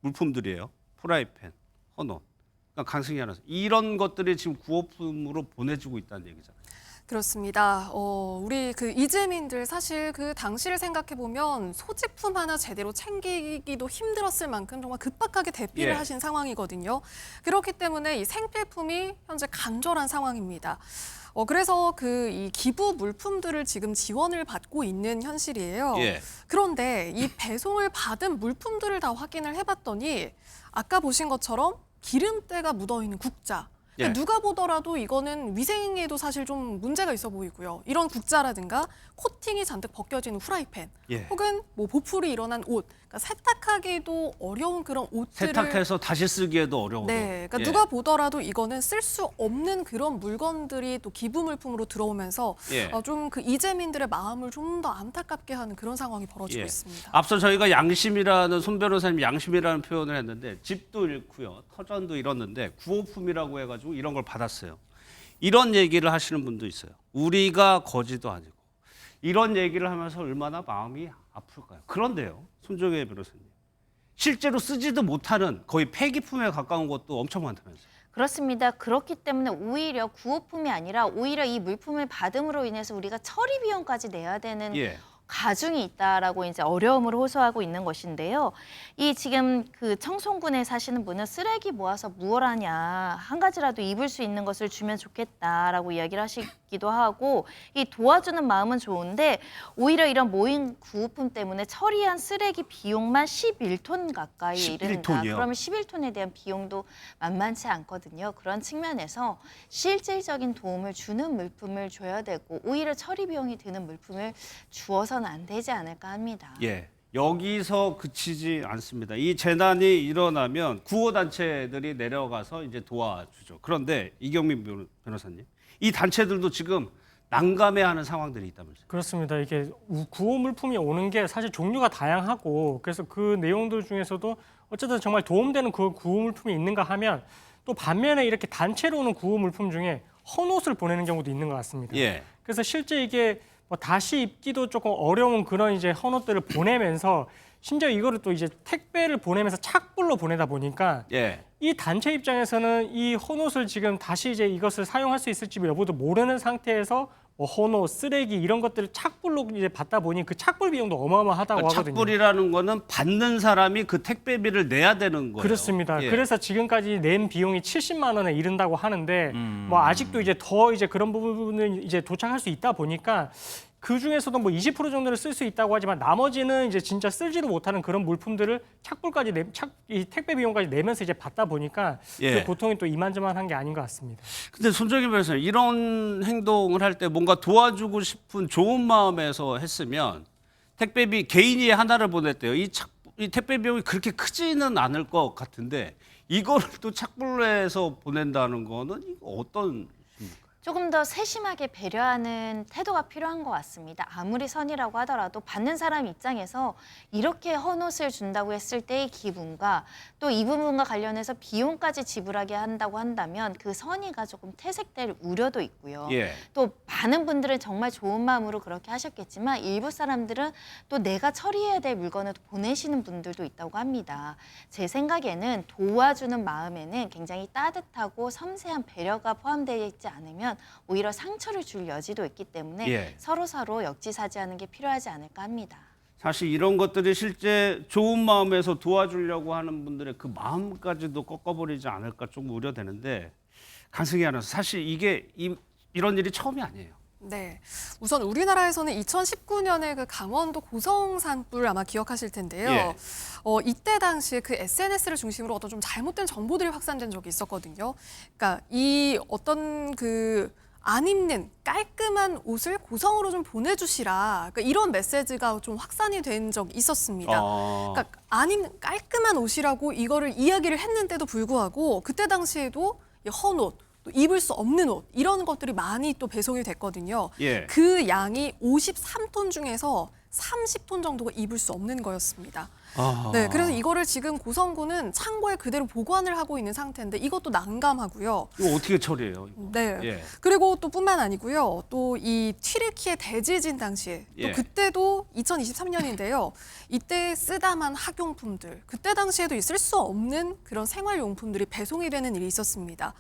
물품들이에요. 프라이팬, 헌옷. 그러니까 강승희 아나운서. 이런 것들이 지금 구호품으로 보내주고 있다는 얘기잖아요. 그렇습니다. 우리 그 이재민들 사실 그 당시를 생각해 보면 소지품 하나 제대로 챙기기도 힘들었을 만큼 정말 급박하게 대피를 예. 하신 상황이거든요. 그렇기 때문에 이 생필품이 현재 간절한 상황입니다. 그래서 그 이 기부 물품들을 지금 지원을 받고 있는 현실이에요. 예. 그런데 이 배송을 받은 물품들을 다 확인을 해봤더니 아까 보신 것처럼 기름때가 묻어있는 국자. 예. 누가 보더라도 이거는 위생에도 사실 좀 문제가 있어 보이고요. 이런 국자라든가 코팅이 잔뜩 벗겨진 후라이팬, 예. 혹은 뭐 보풀이 일어난 옷, 그러니까 세탁하기도 어려운 그런 옷들을 세탁해서 다시 쓰기에도 어려워. 네, 그러니까 예. 누가 보더라도 이거는 쓸 수 없는 그런 물건들이 또 기부 물품으로 들어오면서 예. 좀 그 이재민들의 마음을 좀 더 안타깝게 하는 그런 상황이 벌어지고 예. 있습니다. 앞서 저희가 양심이라는 손 변호사님 양심이라는 표현을 했는데 집도 잃고요, 터전도 잃었는데 구호품이라고 해가지고 이런 걸 받았어요. 이런 얘기를 하시는 분도 있어요. 우리가 거지도 아니고 이런 얘기를 하면서 얼마나 마음이 아플까요? 그런데요, 손정혜 변호사님, 실제로 쓰지도 못하는 거의 폐기품에 가까운 것도 엄청 많다면서요. 그렇습니다. 그렇기 때문에 오히려 구호품이 아니라 오히려 이 물품을 받음으로 인해서 우리가 처리 비용까지 내야 되는 예. 가중이 있다라고 이제 어려움을 호소하고 있는 것인데요. 이 지금 그 청송군에 사시는 분은 쓰레기 모아서 무얼 하냐, 한 가지라도 입을 수 있는 것을 주면 좋겠다라고 이야기를 하시기도 하고, 이 도와주는 마음은 좋은데 오히려 이런 모인 구호품 때문에 처리한 쓰레기 비용만 11톤 가까이 11톤 이른다. 이요? 그러면 11톤에 대한 비용도 만만치 않거든요. 그런 측면에서 실질적인 도움을 주는 물품을 줘야 되고 오히려 처리 비용이 드는 물품을 주어서는 안 되지 않을까 합니다. 예. 여기서 그치지 않습니다. 이 재난이 일어나면 구호단체들이 내려가서 이제 도와주죠. 그런데 이경민 변호사님, 이 단체들도 지금 난감해하는 상황들이 있다면서요. 그렇습니다. 이게 구호 물품이 오는 게 사실 종류가 다양하고 그래서 그 내용들 중에서도 어쨌든 정말 도움되는 그 구호 물품이 있는가 하면 또 반면에 이렇게 단체로 오는 구호 물품 중에 헌옷을 보내는 경우도 있는 것 같습니다. 예. 그래서 실제 이게 뭐 다시 입기도 조금 어려운 그런 이제 헌옷들을 보내면서 심지어 이거를 또 이제 택배를 보내면서 착불로 보내다 보니까 예. 이 단체 입장에서는 이 헌옷을 지금 다시 이제 이것을 사용할 수 있을지 여부도 모르는 상태에서 뭐 헌옷, 쓰레기 이런 것들을 착불로 이제 받다 보니 그 착불 비용도 어마어마하다고 그러니까 하거든요. 착불이라는 거는 받는 사람이 그 택배비를 내야 되는 거예요. 그렇습니다. 예. 그래서 지금까지 낸 비용이 70만 원에 이른다고 하는데 뭐 아직도 이제 더 이제 그런 부분을 이제 도착할 수 있다 보니까 그 중에서도 뭐 20% 정도를 쓸 수 있다고 하지만 나머지는 이제 진짜 쓸지도 못하는 그런 물품들을 착불까지 이 택배 비용까지 내면서 이제 받다 보니까 예. 그 고통이 또 이만저만한 게 아닌 것 같습니다. 근데 손정희 변호사님, 이런 행동을 할 때 뭔가 도와주고 싶은 좋은 마음에서 했으면 택배비 개인이 하나를 보냈대요. 이 택배 비용이 그렇게 크지는 않을 것 같은데 이거를 또 착불로 해서 보낸다는 거는 이거 어떤 조금 더 세심하게 배려하는 태도가 필요한 것 같습니다. 아무리 선이라고 하더라도 받는 사람 입장에서 이렇게 헌옷을 준다고 했을 때의 기분과 또 이 부분과 관련해서 비용까지 지불하게 한다고 한다면 그 선의가 조금 퇴색될 우려도 있고요. 예. 또 많은 분들은 정말 좋은 마음으로 그렇게 하셨겠지만 일부 사람들은 또 내가 처리해야 될 물건을 보내시는 분들도 있다고 합니다. 제 생각에는 도와주는 마음에는 굉장히 따뜻하고 섬세한 배려가 포함되어 있지 않으면 오히려 상처를 줄 여지도 있기 때문에 예. 서로 역지사지하는 게 필요하지 않을까 합니다. 사실 이런 것들이 실제 좋은 마음에서 도와주려고 하는 분들의 그 마음까지도 꺾어버리지 않을까 좀 우려되는데, 강승희 아나운서, 사실 이게 이런 일이 처음이 아니에요. 네, 우선 우리나라에서는 2019년에 그 강원도 고성 산불 아마 기억하실 텐데요. 예. 이때 당시에 그 SNS를 중심으로 어떤 좀 잘못된 정보들이 확산된 적이 있었거든요. 그러니까 이 어떤 그 안 입는 깔끔한 옷을 고성으로 좀 보내주시라. 그러니까 이런 메시지가 좀 확산이 된 적이 있었습니다. 그러니까 안 입는 깔끔한 옷이라고 이거를 이야기를 했는데도 불구하고 그때 당시에도 이 헌옷, 또 입을 수 없는 옷 이런 것들이 많이 또 배송이 됐거든요. 예. 그 양이 53톤 중에서 30톤 정도가 입을 수 없는 거였습니다. 아. 네, 그래서 이거를 지금 고성군은 창고에 그대로 보관을 하고 있는 상태인데 이것도 난감하고요. 이거 어떻게 처리해요? 이거? 네. 예. 그리고 또 뿐만 아니고요. 또 이 튀르키예 대지진 당시에 또 예. 그때도 2023년인데요. 이때 쓰다만 학용품들, 그때 당시에도 쓸 수 없는 그런 생활용품들이 배송이 되는 일이 있었습니다.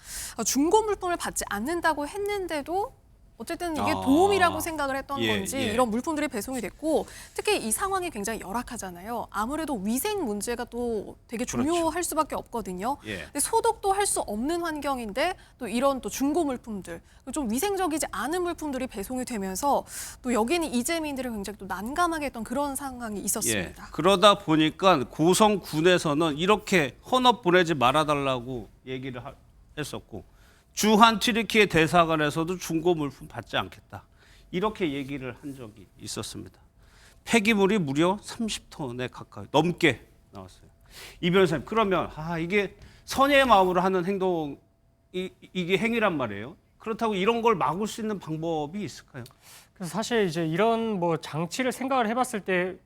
중고 물품을 받지 않는다고 했는데도 어쨌든 이게 도움이라고 생각을 했던 예, 건지 예. 이런 물품들이 배송이 됐고 특히 이 상황이 굉장히 열악하잖아요. 아무래도 위생 문제가 또 되게 중요할 수밖에 없거든요. 예. 근데 소독도 할 수 없는 환경인데 또 이런 또 중고 물품들, 좀 위생적이지 않은 물품들이 배송이 되면서 또 여기는 이재민들을 굉장히 또 난감하게 했던 그런 상황이 예. 있었습니다. 그러다 보니까 고성군에서는 이렇게 헌업 보내지 말아달라고 얘기를 했었고 주한 튀르키예 대사관에서도 중고 물품 받지 않겠다. 이렇게 얘기를 한 적이 있었습니다. 폐기물이 무려 30톤에 가까이 넘게 나왔어요. 이 변호사님, 그러면 이게 선의의 마음으로 하는 행동 이게 행위란 말이에요. 그렇다고 이런 걸 막을 수 있는 방법이 있을까요? 그래서 사실 이제 이런 뭐 장치를 생각을 해봤을 때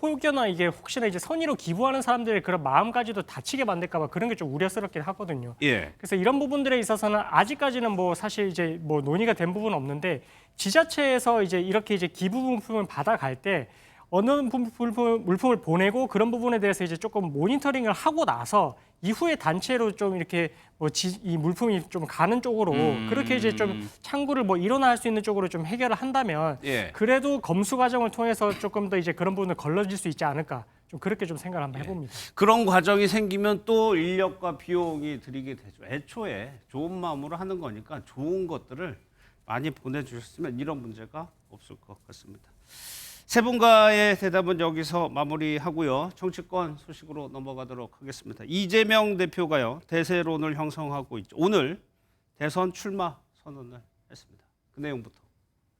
혹여나 이게 혹시나 이제 선의로 기부하는 사람들의 그런 마음까지도 다치게 만들까봐 그런 게 좀 우려스럽긴 하거든요. 예. 그래서 이런 부분들에 있어서는 아직까지는 뭐 사실 이제 뭐 논의가 된 부분은 없는데 지자체에서 이제 이렇게 이제 기부 물품을 받아갈 때 어느 물품을 보내고 그런 부분에 대해서 이제 조금 모니터링을 하고 나서 이후에 단체로 좀 이렇게 뭐 이 물품이 좀 가는 쪽으로 그렇게 이제 좀 창구를 뭐 일어날 수 있는 쪽으로 좀 해결을 한다면 예. 그래도 검수 과정을 통해서 조금 더 이제 그런 부분을 걸러질 수 있지 않을까 좀 그렇게 좀 생각을 한번 해봅니다. 그런 과정이 생기면 또 인력과 비용이 들이게 되죠. 애초에 좋은 마음으로 하는 거니까 좋은 것들을 많이 보내주셨으면 이런 문제가 없을 것 같습니다. 세 분과의 대답은 여기서 마무리하고요. 정치권 소식으로 넘어가도록 하겠습니다. 이재명 대표가요, 대세론을 형성하고 있죠. 오늘 대선 출마 선언을 했습니다. 그 내용부터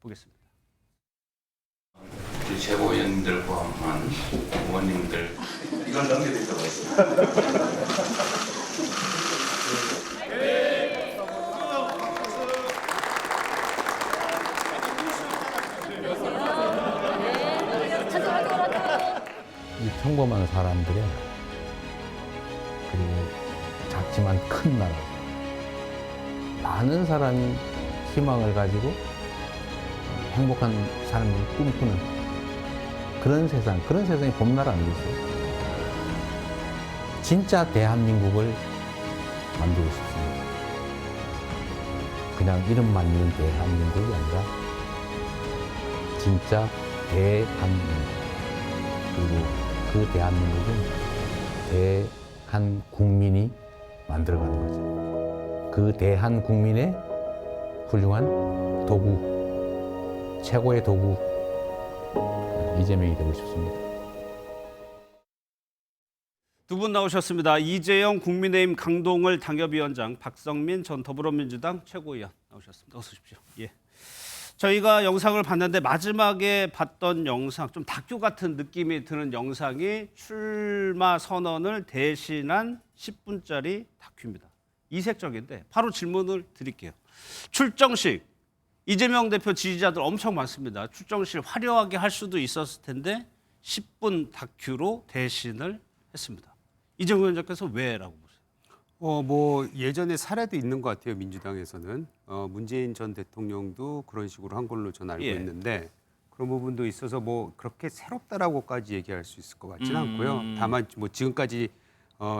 보겠습니다. 우리 최고위원들 포함한 의원님들 이걸 넘겨드리도록 하겠습니다. 이 평범한 사람들의 그리고 작지만 큰 나라, 많은 사람이 희망을 가지고 행복한 삶을 꿈꾸는 그런 세상이 봄나라 아니겠어요? 진짜 대한민국을 만들고 싶습니다. 그냥 이름만 있는 대한민국이 아니라 진짜 대한민국. 그리고 그 대한민국은 대한국민이 만들어가는 거죠. 그 대한국민의 훌륭한 도구, 최고의 도구, 이재명이 되고 싶습니다. 두 분 나오셨습니다. 이재영 국민의힘 강동을 당협위원장, 박성민 전 더불어민주당 최고위원 나오셨습니다. 어서 오십시오. 예. 저희가 영상을 봤는데 마지막에 봤던 영상, 좀 다큐 같은 느낌이 드는 영상이 출마 선언을 대신한 10분짜리 다큐입니다. 이색적인데 바로 질문을 드릴게요. 출정식, 이재명 대표 지지자들 엄청 많습니다. 출정식 화려하게 할 수도 있었을 텐데 10분 다큐로 대신을 했습니다. 이재명 위원장께서 왜라고 보세요? 뭐 예전에 사례도 있는 것 같아요. 민주당에서는 문재인 전 대통령도 그런 식으로 한 걸로 저는 알고 예. 있는데 그런 부분도 있어서 뭐 그렇게 새롭다라고까지 얘기할 수 있을 것 같지는 않고요. 다만 뭐 지금까지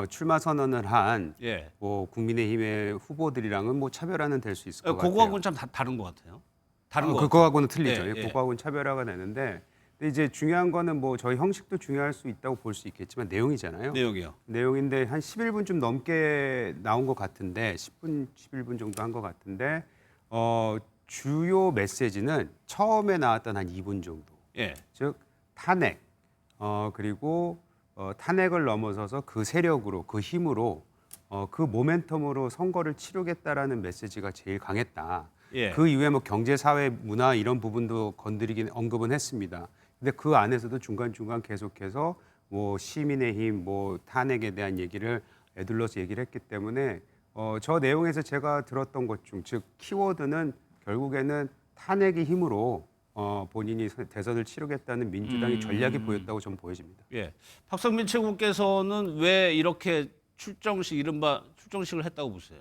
출마 선언을 한 예. 뭐 국민의힘의 후보들이랑은 뭐 차별화는 될 수 있을 것 같아요. 그거하고는 좀 다른 것 같아요. 다른 거. 그거하고는 틀리죠. 예, 예. 그거하고는 차별화가 되는데. 근데 이제 중요한 거는 뭐 저희 형식도 중요할 수 있다고 볼 수 있겠지만 내용이잖아요. 내용이요. 내용인데 한 11분 좀 넘게 나온 것 같은데 10분, 11분 정도 한 것 같은데 주요 메시지는 처음에 나왔던 한 2분 정도. 예. 즉 탄핵 그리고 탄핵을 넘어서서 그 세력으로 그 힘으로 그 모멘텀으로 선거를 치르겠다라는 메시지가 제일 강했다. 예. 그 이후에 뭐 경제, 사회, 문화 이런 부분도 건드리긴 언급은 했습니다. 근데 그 안에서도 중간중간 계속해서 뭐 시민의 힘, 뭐 탄핵에 대한 얘기를 에둘러서 얘기를 했기 때문에 저 내용에서 제가 들었던 것 중, 즉 키워드는 결국에는 탄핵의 힘으로 본인이 대선을 치르겠다는 민주당의 전략이 보였다고 저는 보여집니다. 예. 박성민 최고께서는 왜 이렇게 이른바 출정식을 했다고 보세요?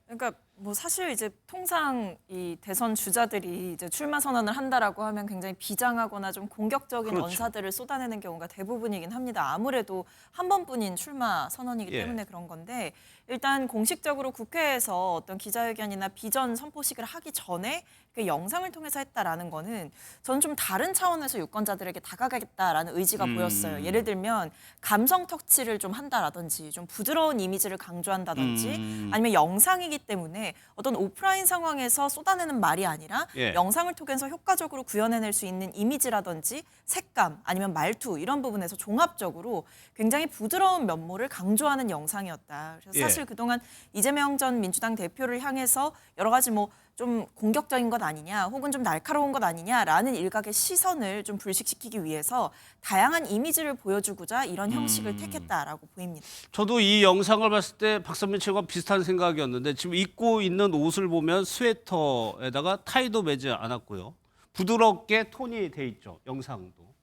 그러니까 뭐 사실 이제 통상 이 대선 주자들이 이제 출마 선언을 한다라고 하면 굉장히 비장하거나 좀 공격적인 그렇죠. 언사들을 쏟아내는 경우가 대부분이긴 합니다. 아무래도 한 번뿐인 출마 선언이기 예. 때문에 그런 건데 일단 공식적으로 국회에서 어떤 기자회견이나 비전 선포식을 하기 전에 그 영상을 통해서 했다라는 거는 저는 좀 다른 차원에서 유권자들에게 다가가겠다라는 의지가 보였어요. 예를 들면 감성 터치를 좀 한다라든지 좀 부드러운 이미지를 강조한다든지 아니면 영상이기 때문에 어떤 오프라인 상황에서 쏟아내는 말이 아니라 예. 영상을 통해서 효과적으로 구현해낼 수 있는 이미지라든지 색감 아니면 말투 이런 부분에서 종합적으로 굉장히 부드러운 면모를 강조하는 영상이었다. 그래서 예. 사실 그동안 이재명 전 민주당 대표를 향해서 여러 가지 뭐 좀 공격적인 것 아니냐 혹은 좀 날카로운 것 아니냐라는 일각의 시선을 좀 불식시키기 위해서 다양한 이미지를 보여주고자 이런 형식을 택했다라고 보입니다. 저도 이 영상을 봤을 때 박성민 최고와 비슷한 생각이었는데 지금 입고 있는 옷을 보면 스웨터에다가 타이도 매지 않았고요. 부드럽게 톤이 돼 있죠. 영상도.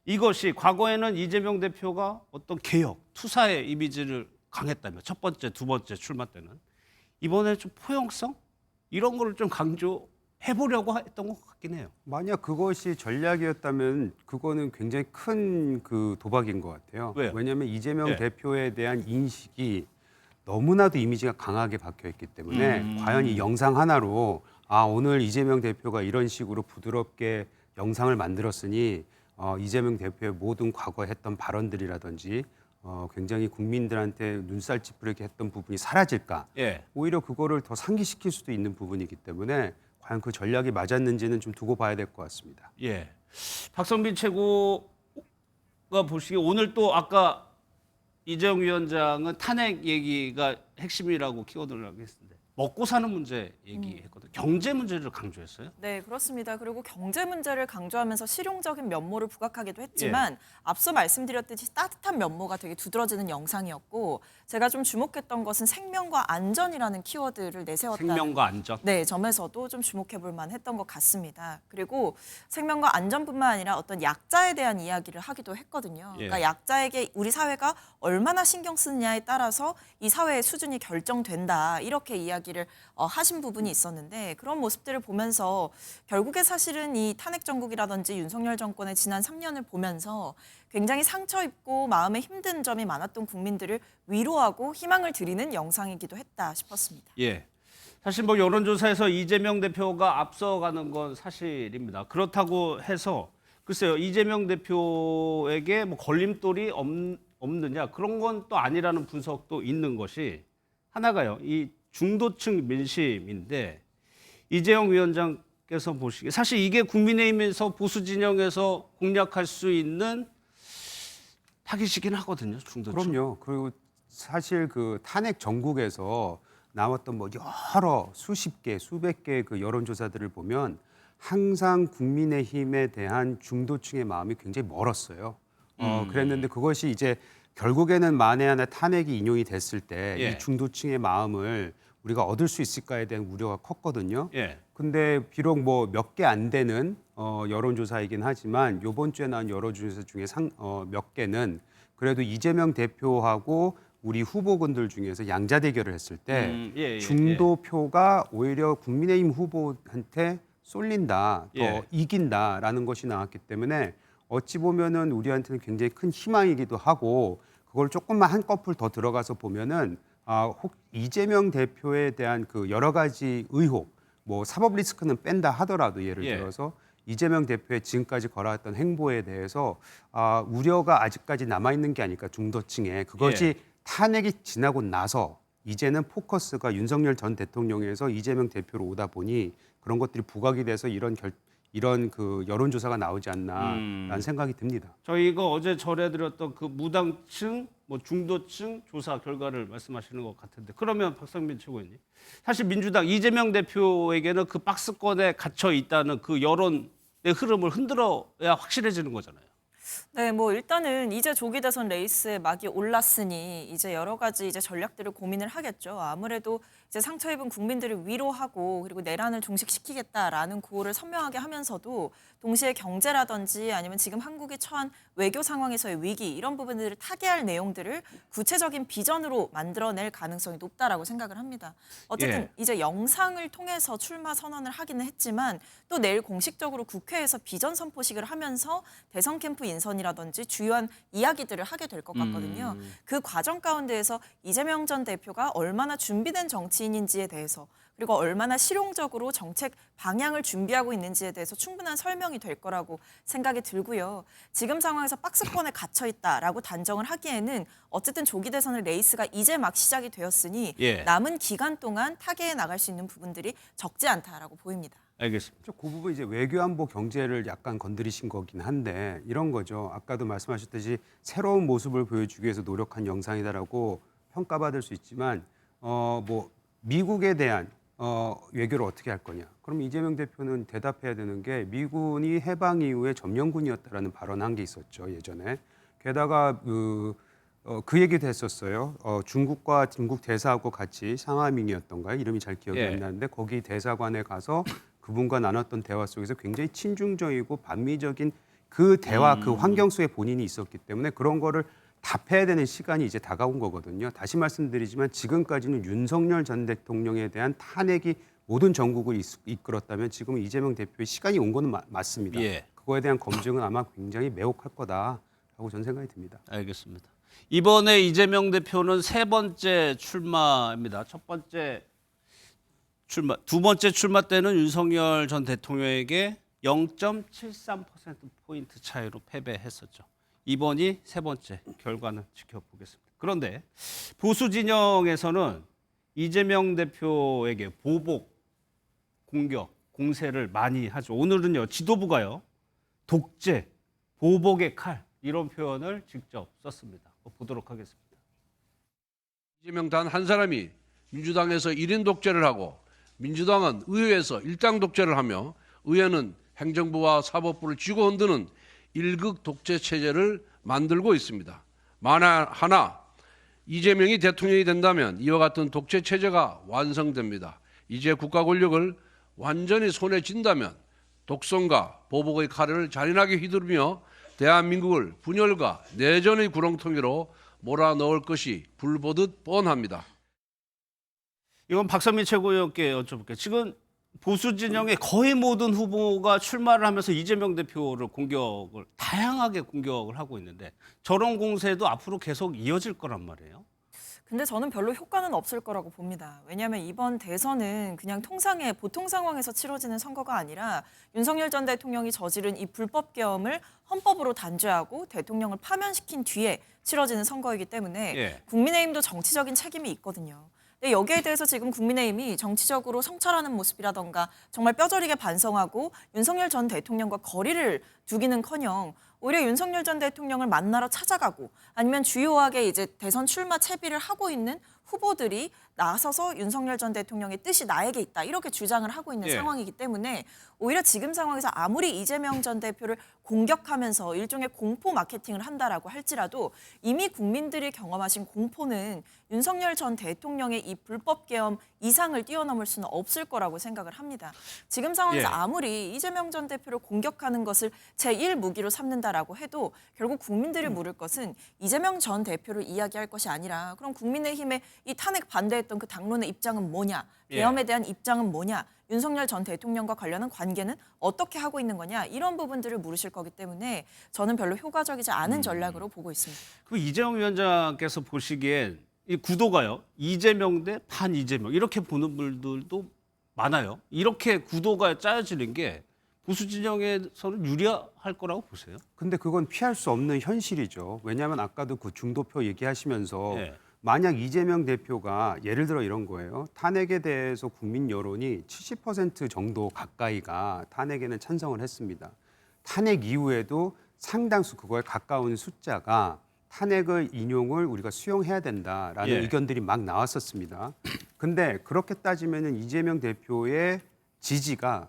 이것이 과거에는 이재명 대표가 어떤 개혁, 투사의 이미지를 강했다며 첫 번째, 두 번째 출마 때는 이번에 좀 포용성? 이런 거를 좀 강조해보려고 했던 것 같긴 해요. 만약 그것이 전략이었다면 그거는 굉장히 큰 그 도박인 것 같아요. 왜요? 왜냐하면 이재명 예. 대표에 대한 인식이 너무나도 이미지가 강하게 박혀있기 때문에 과연 이 영상 하나로 오늘 이재명 대표가 이런 식으로 부드럽게 영상을 만들었으니 이재명 대표의 모든 과거에 했던 발언들이라든지 굉장히 국민들한테 눈살 찌푸리게 했던 부분이 사라질까? 예. 오히려 그거를 더 상기시킬 수도 있는 부분이기 때문에 과연 그 전략이 맞았는지는 좀 두고 봐야 될 것 같습니다. 예. 박성민 최고가 보시기에 오늘 또 아까 이재용 위원장은 탄핵 얘기가 핵심이라고 키워드를 했는데 먹고 사는 문제 얘기했거든요. 경제 문제를 강조했어요. 네, 그렇습니다. 그리고 경제 문제를 강조하면서 실용적인 면모를 부각하기도 했지만 앞서 말씀드렸듯이 따뜻한 면모가 되게 두드러지는 영상이었고 제가 좀 주목했던 것은 생명과 안전이라는 키워드를 내세웠다는 생명과 안전. 네, 점에서도 좀 주목해볼 만했던 것 같습니다. 그리고 생명과 안전뿐만 아니라 어떤 약자에 대한 이야기를 하기도 했거든요. 그러니까 약자에게 우리 사회가 얼마나 신경 쓰느냐에 따라서 이 사회의 수준이 결정된다 이렇게 이야기를 하신 부분이 있었는데 그런 모습들을 보면서 결국에 사실은 이 탄핵 정국이라든지 윤석열 정권의 지난 3년을 보면서 굉장히 상처 입고 마음에 힘든 점이 많았던 국민들을 위로하고 희망을 드리는 영상이기도 했다 싶었습니다. 예. 사실 뭐 여론조사에서 이재명 대표가 앞서가는 건 사실입니다. 그렇다고 해서 글쎄요 이재명 대표에게 뭐 걸림돌이 없느냐 그런 건 또 아니라는 분석도 있는 것이 하나가요. 이 중도층 민심인데 이재용 위원장께서 보시기에 사실 이게 국민의힘에서 보수 진영에서 공략할 수 있는 타깃이긴 하거든요. 중도층. 그럼요. 그리고 사실 그 탄핵 전국에서 나왔던 뭐 여러 수십 개, 수백 개의 그 여론조사들을 보면 항상 국민의힘에 대한 중도층의 마음이 굉장히 멀었어요. 그랬는데 그것이 이제 결국에는 만에 하나 탄핵이 인용이 됐을 때 이 중도층의 마음을 우리가 얻을 수 있을까에 대한 우려가 컸거든요. 근데 비록 뭐 몇 개 안 되는 여론조사이긴 하지만 이번 주에 나온 여론조사 중에 몇 개는 그래도 이재명 대표하고 우리 후보군들 중에서 양자 대결을 했을 때 중도표가 오히려 국민의힘 후보한테 쏠린다, 더 이긴다라는 것이 나왔기 때문에 어찌 보면은 우리한테는 굉장히 큰 희망이기도 하고 그걸 조금만 한꺼풀 더 들어가서 보면은 혹 이재명 대표에 대한 그 여러 가지 의혹, 뭐 사법 리스크는 뺀다 하더라도 예를 들어서 이재명 대표의 지금까지 걸어왔던 행보에 대해서 우려가 아직까지 남아 있는 게 아닐까 중도층에 그것이 탄핵이 지나고 나서 이제는 포커스가 윤석열 전 대통령에서 이재명 대표로 오다 보니 그런 것들이 부각이 돼서 이런 그 여론조사가 나오지 않나라는 생각이 듭니다. 저희가 어제 전해드렸던 그 무당층, 뭐 중도층 조사 결과를 말씀하시는 것 같은데 그러면 박성민 최고위원님 사실 민주당 이재명 대표에게는 그 박스권에 갇혀 있다는 그 여론의 흐름을 흔들어야 확실해지는 거잖아요. 네, 뭐 일단은 이제 조기 대선 레이스에 막이 올랐으니 이제 여러 가지 이제 전략들을 고민을 하겠죠. 아무래도 이제 상처 입은 국민들을 위로하고 그리고 내란을 종식시키겠다라는 구호를 선명하게 하면서도 동시에 경제라든지 아니면 지금 한국이 처한 외교 상황에서의 위기 이런 부분들을 타개할 내용들을 구체적인 비전으로 만들어낼 가능성이 높다라고 생각을 합니다. 어쨌든 예. 이제 영상을 통해서 출마 선언을 하기는 했지만 또 내일 공식적으로 국회에서 비전 선포식을 하면서 대선 캠프 인선이라든지 주요한 이야기들을 하게 될 것 같거든요. 그 과정 가운데에서 이재명 전 대표가 얼마나 준비된 정치인인지에 대해서 그리고 얼마나 실용적으로 정책 방향을 준비하고 있는지에 대해서 충분한 설명이 될 거라고 생각이 들고요. 지금 상황에서 박스권에 갇혀 있다라고 단정을 하기에는 어쨌든 조기 대선의 레이스가 이제 막 시작이 되었으니 예. 남은 기간 동안 타개해 나갈 수 있는 부분들이 적지 않다라고 보입니다. 알겠습니다. 그 부분 이제 외교안보 경제를 약간 건드리신 거긴 한데 이런 거죠. 아까도 말씀하셨듯이 새로운 모습을 보여주기 위해서 노력한 영상이다라고 평가받을 수 있지만 뭐 미국에 대한 외교를 어떻게 할 거냐. 그럼 이재명 대표는 대답해야 되는 게 미군이 해방 이후에 점령군이었다라는 발언한 게 있었죠 예전에. 게다가 그 얘기도 했었어요. 중국과 중국 대사하고 같이 상하밍이었던가요? 이름이 잘 기억이 안 나는데 거기 대사관에 가서 그분과 나눴던 대화 속에서 굉장히 친중적이고 반미적인 그 대화, 그 환경 속에 본인이 있었기 때문에 그런 거를 답해야 되는 시간이 이제 다가온 거거든요. 다시 말씀드리지만 지금까지는 윤석열 전 대통령에 대한 탄핵이 모든 전국을 이끌었다면 지금 이재명 대표의 시간이 온 거는 맞습니다. 예. 그거에 대한 검증은 아마 굉장히 매혹할 거다라고 저는 생각이 듭니다. 알겠습니다. 이번에 이재명 대표는 세 번째 출마입니다. 첫 번째 출마, 두 번째 출마 때는 윤석열 전 대통령에게 0.73%포인트 차이로 패배했었죠. 이번이 세 번째 결과는 지켜보겠습니다. 그런데 보수 진영에서는 이재명 대표에게 보복, 공격, 공세를 많이 하죠. 오늘은요, 지도부가요, 독재, 보복의 칼 이런 표현을 직접 썼습니다. 보도록 하겠습니다. 이재명 단 한 사람이 민주당에서 1인 독재를 하고 민주당은 의회에서 일당 독재를 하며 의회는 행정부와 사법부를 쥐고 흔드는 일극 독재 체제를 만들고 있습니다. 만에 하나 이재명이 대통령이 된다면 이와 같은 독재 체제가 완성됩니다. 이제 국가 권력을 완전히 손에 쥔다면 독선과 보복의 칼을 잔인하게 휘두르며 대한민국을 분열과 내전의 구렁텅이로 몰아넣을 것이 불보듯 뻔합니다. 이건 박선민 최고위원께 여쭤볼게요. 지금 보수 진영의 거의 모든 후보가 출마를 하면서 이재명 대표를 다양하게 공격을 하고 있는데 저런 공세도 앞으로 계속 이어질 거란 말이에요. 근데 저는 별로 효과는 없을 거라고 봅니다. 왜냐하면 이번 대선은 그냥 통상의 보통 상황에서 치러지는 선거가 아니라 윤석열 전 대통령이 저지른 이 불법 계엄을 헌법으로 단죄하고 대통령을 파면시킨 뒤에 치러지는 선거이기 때문에 국민의힘도 정치적인 책임이 있거든요. 근데 여기에 대해서 지금 국민의힘이 정치적으로 성찰하는 모습이라던가 정말 뼈저리게 반성하고 윤석열 전 대통령과 거리를 두기는커녕 오히려 윤석열 전 대통령을 만나러 찾아가고 아니면 주요하게 이제 대선 출마 채비를 하고 있는 후보들이 나서서 윤석열 전 대통령의 뜻이 나에게 있다 이렇게 주장을 하고 있는 상황이기 때문에 오히려 지금 상황에서 아무리 이재명 전 대표를 공격하면서 일종의 공포 마케팅을 한다라고 할지라도 이미 국민들이 경험하신 공포는 윤석열 전 대통령의 이 불법 계엄 이상을 뛰어넘을 수는 없을 거라고 생각을 합니다. 지금 상황에서 아무리 이재명 전 대표를 공격하는 것을 제1무기로 삼는다라고 해도 결국 국민들이 물을 것은 이재명 전 대표를 이야기할 것이 아니라 그럼 국민의힘의 이 탄핵 반대했던 그 당론의 입장은 뭐냐, 계엄에 대한 입장은 뭐냐, 윤석열 전 대통령과 관련한 관계는 어떻게 하고 있는 거냐 이런 부분들을 물으실 거기 때문에 저는 별로 효과적이지 않은 전략으로 보고 있습니다. 그럼 이재용 위원장께서 보시기엔 이 구도가요, 이재명 대 반이재명 이렇게 보는 분들도 많아요. 이렇게 구도가 짜여지는 게 보수 진영에서는 유리할 거라고 보세요? 근데 그건 피할 수 없는 현실이죠. 왜냐하면 아까도 그 중도표 얘기하시면서 만약 이재명 대표가 예를 들어 이런 거예요. 탄핵에 대해서 국민 여론이 70% 정도 가까이가 탄핵에는 찬성을 했습니다. 탄핵 이후에도 상당수 그거에 가까운 숫자가 탄핵의 인용을 우리가 수용해야 된다라는 의견들이 막 나왔었습니다. 근데 그렇게 따지면은 이재명 대표의 지지가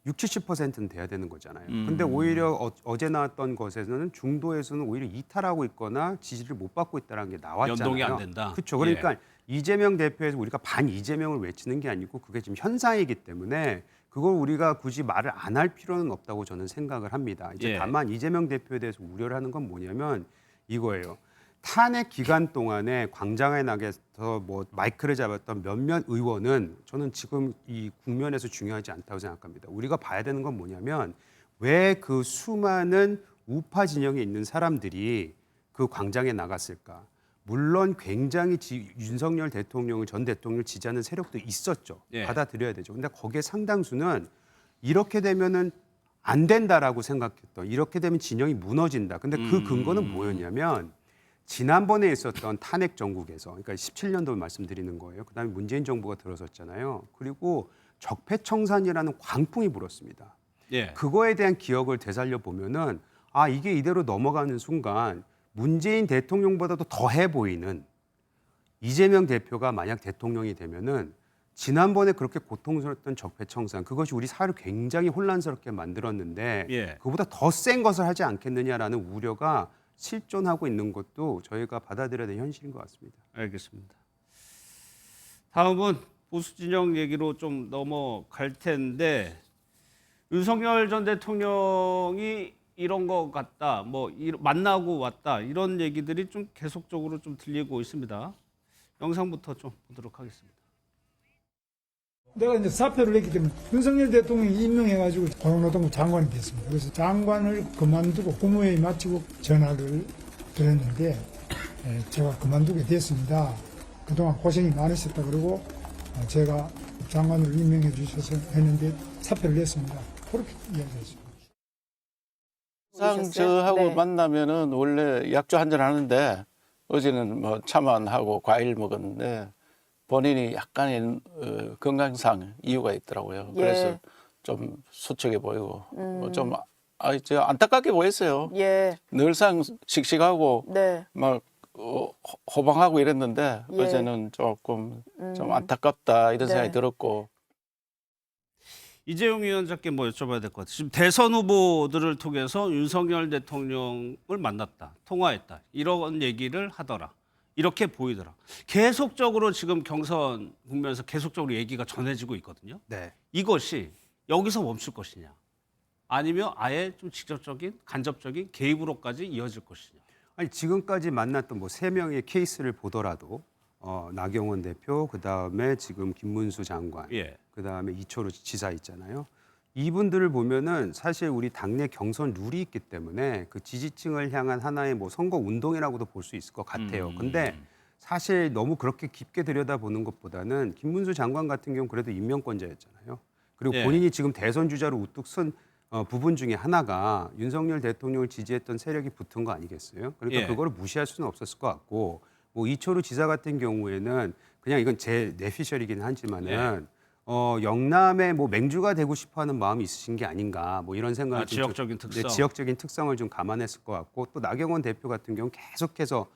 60~70%는 돼야 되는 거잖아요. 근데 오히려 어제 나왔던 것에서는 중도에서는 오히려 이탈하고 있거나 지지를 못 받고 있다는 게 나왔잖아요. 연동이 안 된다. 그렇죠. 그러니까 이재명 대표에서 우리가 반 이재명을 외치는 게 아니고 그게 지금 현상이기 때문에 그걸 우리가 굳이 말을 안 할 필요는 없다고 저는 생각을 합니다. 이제 다만 이재명 대표에 대해서 우려를 하는 건 뭐냐면 이거예요. 탄핵 기간 동안에 광장에 나가서 뭐 마이크를 잡았던 몇몇 의원은 저는 지금 이 국면에서 중요하지 않다고 생각합니다. 우리가 봐야 되는 건 뭐냐면 왜 그 수많은 우파 진영에 있는 사람들이 그 광장에 나갔을까? 물론 굉장히 윤석열 대통령을 전 대통령을 지지하는 세력도 있었죠. 받아들여야 되죠. 근데 거기에 상당수는 이렇게 되면은 안 된다라고 생각했던, 이렇게 되면 진영이 무너진다. 근데 그 근거는 뭐였냐면 지난번에 있었던 탄핵 정국에서, 그러니까 17년도 말씀드리는 거예요. 그다음에 문재인 정부가 들어섰잖아요. 그리고 적폐청산이라는 광풍이 불었습니다. 그거에 대한 기억을 되살려 보면은 아, 이게 이대로 넘어가는 순간 문재인 대통령보다도 더해 보이는 이재명 대표가 만약 대통령이 되면은 지난번에 그렇게 고통스러웠던 적폐청산, 그것이 우리 사회를 굉장히 혼란스럽게 만들었는데 그보다 더 센 것을 하지 않겠느냐라는 우려가 실존하고 있는 것도 저희가 받아들여야 될 현실인 것 같습니다. 알겠습니다. 다음은 보수 진영 얘기로 좀 넘어갈 텐데 윤석열 전 대통령이 이런 것 같다, 뭐 만나고 왔다 이런 얘기들이 좀 계속적으로 좀 들리고 있습니다. 영상부터 좀 보도록 하겠습니다. 내가 이제 사표를 냈기 때문에 윤석열 대통령이 임명해가지고 고용노동부 장관이 됐습니다. 그래서 장관을 그만두고 국무회의 마치고 전화를 드렸는데 제가 그만두게 됐습니다. 그동안 고생이 많으셨다 그러고 제가 장관으로 임명해 주셔서 했는데 사표를 냈습니다. 그렇게 이야기했습니다. 항상 저하고 만나면은 원래 약주 한잔 하는데 어제는 뭐 차만 하고 과일 먹었는데 본인이 약간의 건강상 이유가 있더라고요. 그래서 좀 수척해 보이고 좀 안타깝게 보였어요. 늘상 씩씩하고 막 호방하고 이랬는데 어제는 조금 좀 안타깝다 이런 생각이 들었고. 이재용 위원장께 뭐 여쭤봐야 될 것 같아요. 지금 대선 후보들을 통해서 윤석열 대통령을 만났다, 통화했다 이런 얘기를 하더라. 이렇게 보이더라. 계속적으로 지금 경선 국면에서 계속적으로 얘기가 전해지고 있거든요. 이것이 여기서 멈출 것이냐, 아니면 아예 좀 직접적인 간접적인 개입으로까지 이어질 것이냐. 아니 지금까지 만났던 뭐 3명의 케이스를 보더라도 나경원 대표, 그다음에 지금 김문수 장관, 그다음에 이철우 지사 있잖아요. 이분들을 보면은 사실 우리 당내 경선 룰이 있기 때문에 그 지지층을 향한 하나의 뭐 선거 운동이라고도 볼 수 있을 것 같아요. 근데 사실 너무 그렇게 깊게 들여다보는 것보다는 김문수 장관 같은 경우 그래도 임명권자였잖아요. 그리고 본인이 지금 대선 주자로 우뚝 선 부분 중에 하나가 윤석열 대통령을 지지했던 세력이 붙은 거 아니겠어요? 그러니까 그거를 무시할 수는 없었을 것 같고, 뭐 이철우 지사 같은 경우에는 그냥 이건 제 내피셜이긴 하지만은 영남에 뭐 맹주가 되고 싶어하는 마음이 있으신 게 아닌가, 뭐 이런 생각을 지역적인 특성, 지역적인 특성을 좀 감안했을 것 같고, 또 나경원 대표 같은 경우 계속해서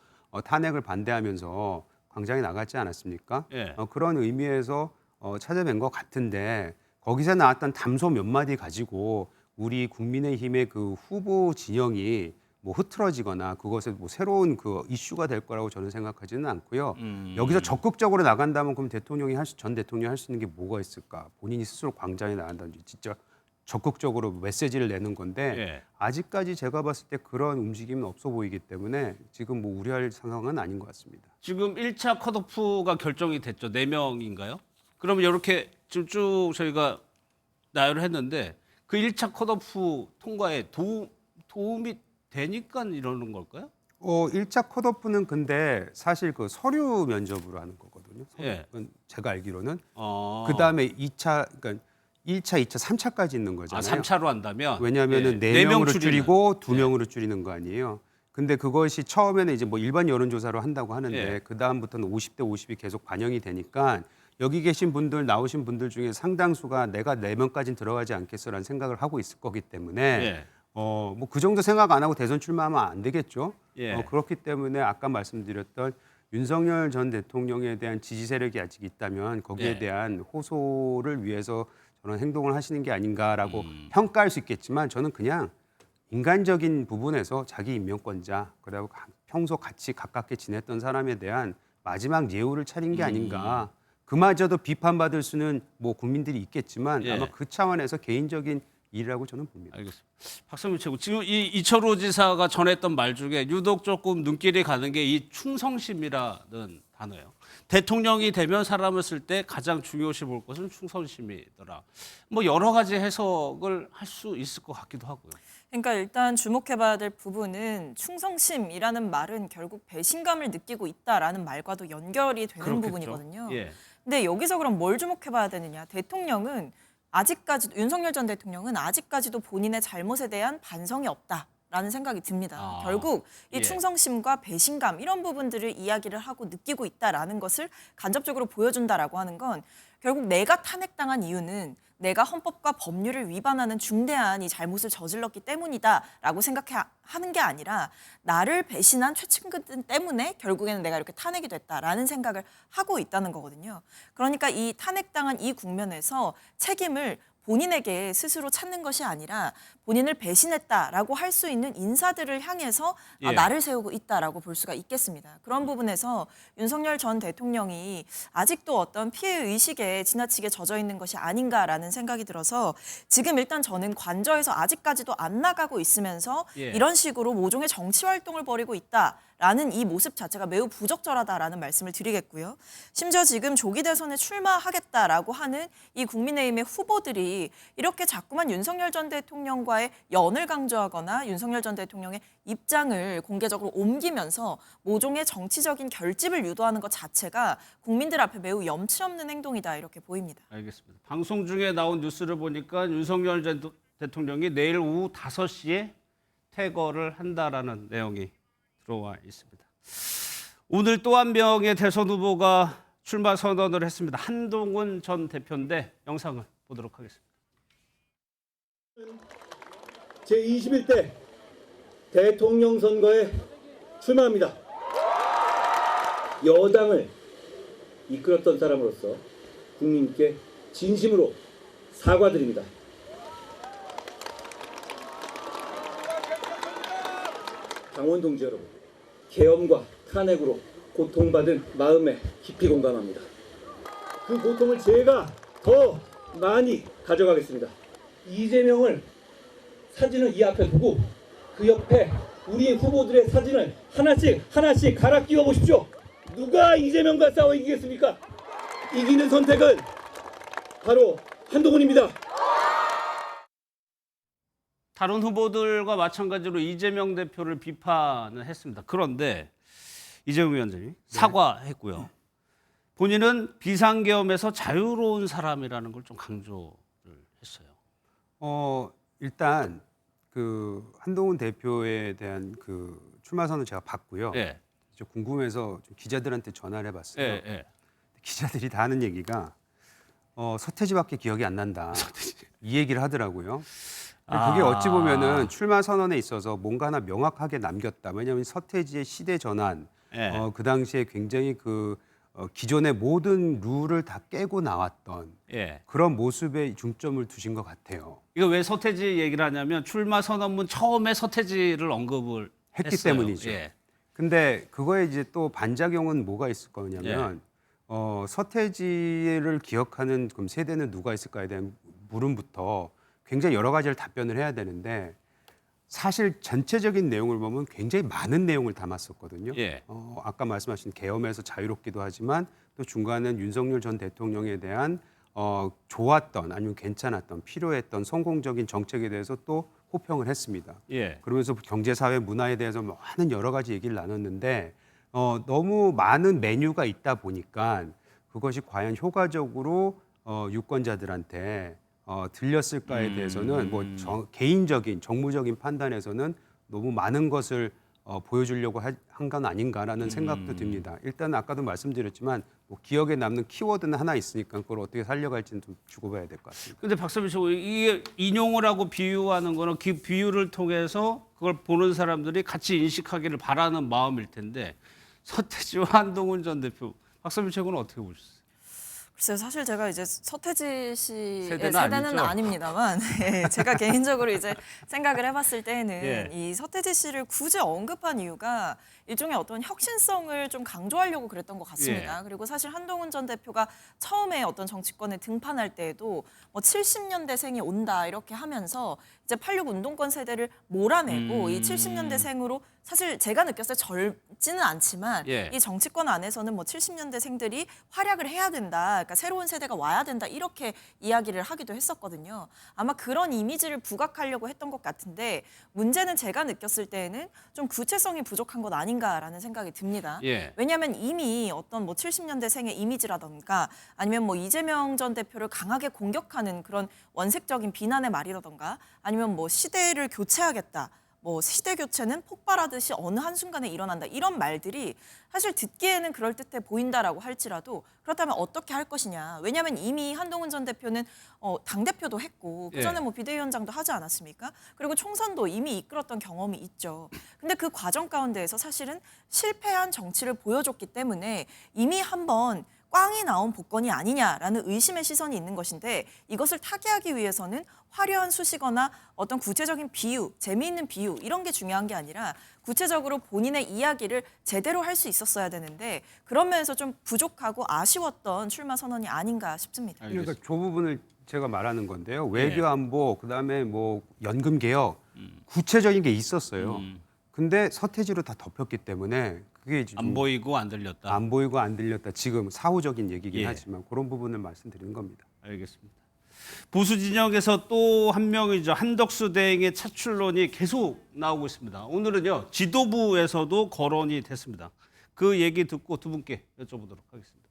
탄핵을 반대하면서 광장에 나갔지 않았습니까? 그런 의미에서 찾아뵌 것 같은데 거기서 나왔던 담소 몇 마디 가지고 우리 국민의힘의 그 후보 진영이 뭐 흐트러지거나 그것에 뭐 새로운 그 이슈가 될 거라고 저는 생각하지는 않고요. 여기서 적극적으로 나간다면 그럼 전 대통령이 할 수 있는 게 뭐가 있을까? 본인이 스스로 광장에 나간다든지 진짜 적극적으로 메시지를 내는 건데 아직까지 제가 봤을 때 그런 움직임은 없어 보이기 때문에 지금 뭐 우려할 상황은 아닌 것 같습니다. 지금 1차 컷오프가 결정이 됐죠. 4명인가요? 그러면 이렇게 지금 쭉 저희가 나열을 했는데 그 1차 컷오프 통과에 도움이 되니까 이러는 걸까요? 1차 컷오프는 근데 사실 그 서류 면접으로 하는 거거든요. 제가 알기로는. 그다음에 2차, 그러니까 1차, 2차, 3차까지 있는 거잖아요. 3차로 한다면? 왜냐하면 4명으로 줄이고 2명으로 줄이는 거 아니에요. 근데 그것이 처음에는 이제 뭐 일반 여론조사로 한다고 하는데 그다음부터는 50대 50이 계속 반영이 되니까 여기 계신 분들, 나오신 분들 중에 상당수가 내가 4명까지는 들어가지 않겠어라는 생각을 하고 있을 거기 때문에 뭐 그 정도 생각 안 하고 대선 출마하면 안 되겠죠. 그렇기 때문에 아까 말씀드렸던 윤석열 전 대통령에 대한 지지 세력이 아직 있다면 거기에 대한 호소를 위해서 저는 그런 행동을 하시는 게 아닌가라고 평가할 수 있겠지만 저는 그냥 인간적인 부분에서 자기 임명권자 그리고 평소 같이 가깝게 지냈던 사람에 대한 마지막 예우를 차린 게 아닌가. 그마저도 비판받을 수는 뭐 국민들이 있겠지만 예. 아마 그 차원에서 개인적인 일이라고 저는 봅니다. 알겠습니다. 박성민 최고, 지금 이 이철호 지사가 전했던 말 중에 유독 조금 눈길이 가는 게 이 충성심이라는 단어예요. 대통령이 되면 사람을 쓸 때 가장 중요시 볼 것은 충성심이더라. 뭐 여러 가지 해석을 할 수 있을 것 같기도 하고요. 그러니까 일단 주목해봐야 될 부분은 충성심이라는 말은 결국 배신감을 느끼고 있다라는 말과도 연결이 되는 그렇겠죠. 부분이거든요. 예. 근데 여기서 그럼 뭘 주목해봐야 되느냐? 대통령은 아직까지 윤석열 전 대통령은 아직까지도 본인의 잘못에 대한 반성이 없다라는 생각이 듭니다. 결국 이 예. 충성심과 배신감 이런 부분들을 이야기를 하고 느끼고 있다라는 것을 간접적으로 보여준다라고 하는 건 결국 내가 탄핵당한 이유는 내가 헌법과 법률을 위반하는 중대한 이 잘못을 저질렀기 때문이다라고 생각하는 게 아니라 나를 배신한 최측근 때문에 결국에는 내가 이렇게 탄핵이 됐다라는 생각을 하고 있다는 거거든요. 그러니까 이 탄핵당한 이 국면에서 책임을 본인에게 스스로 찾는 것이 아니라 본인을 배신했다라고 할 수 있는 인사들을 향해서 예. 나를 세우고 있다라고 볼 수가 있겠습니다. 그런 부분에서 윤석열 전 대통령이 아직도 어떤 피해 의식에 지나치게 젖어 있는 것이 아닌가라는 생각이 들어서 지금 일단 저는 관저에서 아직까지도 안 나가고 있으면서 예. 이런 식으로 모종의 정치 활동을 벌이고 있다라는 이 모습 자체가 매우 부적절하다라는 말씀을 드리겠고요. 심지어 지금 조기 대선에 출마하겠다라고 하는 이 국민의힘의 후보들이 이렇게 자꾸만 윤석열 전 대통령과의 연을 강조하거나 윤석열 전 대통령의 입장을 공개적으로 옮기면서 모종의 정치적인 결집을 유도하는 것 자체가 국민들 앞에 매우 염치 없는 행동이다 이렇게 보입니다. 알겠습니다. 방송 중에 나온 뉴스를 보니까 윤석열 전 대통령이 내일 오후 5시에 퇴거를 한다라는 내용이 들어와 있습니다. 오늘 또 한 명의 대선 후보가 출마 선언을 했습니다. 한동훈 전 대표인데 영상을 보도록 하겠습니다. 제21대 대통령 선거에 출마합니다. 여당을 이끌었던 사람으로서 국민께 진심으로 사과드립니다. 당원 동지 여러분, 계엄과 탄핵으로 고통받은 마음에 깊이 공감합니다. 그 고통을 제가 더 많이 가져가겠습니다. 이재명을 사진을 이 앞에 두고 그 옆에 우리 후보들의 사진을 하나씩 갈아 끼워 보십시오. 누가 이재명과 싸워 이기겠습니까? 이기는 선택은 바로 한동훈입니다. 다른 후보들과 마찬가지로 이재명 대표를 비판을 했습니다. 그런데 이재명 위원장이 사과했고요. 본인은 비상계엄에서 자유로운 사람이라는 걸 좀 강조를 했어요. 일단 그 한동훈 대표에 대한 그 출마 선언 제가 봤고요. 예. 궁금해서 좀 기자들한테 전화를 해봤어요. 예. 기자들이 다 하는 얘기가 서태지밖에 기억이 안 난다. 이 얘기를 하더라고요. 그게 어찌 보면은 출마 선언에 있어서 뭔가 하나 명확하게 남겼다. 왜냐하면 서태지의 시대 전환, 그 당시에 굉장히 기존의 모든 룰을 다 깨고 나왔던 그런 모습에 중점을 두신 것 같아요. 이거 왜 서태지 얘기를 하냐면 출마 선언문 처음에 서태지를 언급을 했기 했어요. 때문이죠. 예. 근데 그거에 이제 또 반작용은 뭐가 있을 거냐면 서태지를 기억하는 그럼 세대는 누가 있을까에 대한 물음부터 굉장히 여러 가지를 답변을 해야 되는데 사실 전체적인 내용을 보면 굉장히 많은 내용을 담았었거든요. 아까 말씀하신 계엄에서 자유롭기도 하지만 또 중간엔 윤석열 전 대통령에 대한 좋았던 아니면 괜찮았던 필요했던 성공적인 정책에 대해서 또 호평을 했습니다. 그러면서 경제, 사회, 문화에 대해서 많은 여러 가지 얘기를 나눴는데 너무 많은 메뉴가 있다 보니까 그것이 과연 효과적으로 유권자들한테 들렸을까에 대해서는 개인적인 정무적인 판단에서는 너무 많은 것을 보여주려고 한 건 아닌가라는 생각도 듭니다. 일단 아까도 말씀드렸지만 기억에 남는 키워드는 하나 있으니까 그걸 어떻게 살려갈지는 좀 주고 봐야 될 것 같습니다. 근데 박선민 씨, 이게 인용을 하고 비유하는 거는 그 비유를 통해서 그걸 보는 사람들이 같이 인식하기를 바라는 마음일 텐데 서태지와 한동훈 전 대표, 박선민 최고는 어떻게 보셨어요? 글쎄요, 사실 제가 이제 서태지 씨의 세대는 세대는 아니죠. 아닙니다만 예, 제가 개인적으로 이제 생각을 해봤을 때는 예. 이 서태지 씨를 굳이 언급한 이유가 일종의 어떤 혁신성을 좀 강조하려고 그랬던 것 같습니다. 예. 그리고 사실 한동훈 전 대표가 처음에 어떤 정치권에 등판할 때에도 뭐 70년대생이 온다 이렇게 하면서 이제 86 운동권 세대를 몰아내고 이 70년대생으로 사실 제가 느꼈을 때 젊지는 않지만 예. 이 정치권 안에서는 뭐 70년대생들이 활약을 해야 된다. 그러니까 새로운 세대가 와야 된다. 이렇게 이야기를 하기도 했었거든요. 아마 그런 이미지를 부각하려고 했던 것 같은데 문제는 제가 느꼈을 때에는 좀 구체성이 부족한 것 아닌가라는 생각이 듭니다. 예. 왜냐하면 이미 어떤 뭐 70년대생의 이미지라던가 아니면 뭐 이재명 전 대표를 강하게 공격하는 그런 원색적인 비난의 말이라던가 아니면 뭐 시대를 교체하겠다. 뭐 시대 교체는 폭발하듯이 어느 한순간에 일어난다. 이런 말들이 사실 듣기에는 그럴듯해 보인다라고 할지라도 그렇다면 어떻게 할 것이냐. 왜냐하면 이미 한동훈 전 대표는 당대표도 했고 그전에 예. 뭐 비대위원장도 하지 않았습니까? 그리고 총선도 이미 이끌었던 경험이 있죠. 근데 그 과정 가운데에서 사실은 실패한 정치를 보여줬기 때문에 이미 한번 꽝이 나온 복권이 아니냐라는 의심의 시선이 있는 것인데 이것을 타개하기 위해서는 화려한 수식어나 어떤 구체적인 비유, 재미있는 비유 이런 게 중요한 게 아니라 구체적으로 본인의 이야기를 제대로 할 수 있었어야 되는데 그런 면에서 좀 부족하고 아쉬웠던 출마 선언이 아닌가 싶습니다. 그러니까 저 부분을 제가 말하는 건데요. 외교 안보, 그다음에 뭐 연금 개혁 구체적인 게 있었어요. 근데 서태지로 다 덮였기 때문에 그게 지금 안 보이고 안 들렸다. 안 보이고 안 들렸다. 지금 사후적인 얘기긴 예. 하지만 그런 부분을 말씀드리는 겁니다. 알겠습니다. 보수 진영에서 또 한 명이죠. 한덕수 대행의 차출론이 계속 나오고 있습니다. 오늘은요. 지도부에서도 거론이 됐습니다. 그 얘기 듣고 두 분께 여쭤보도록 하겠습니다.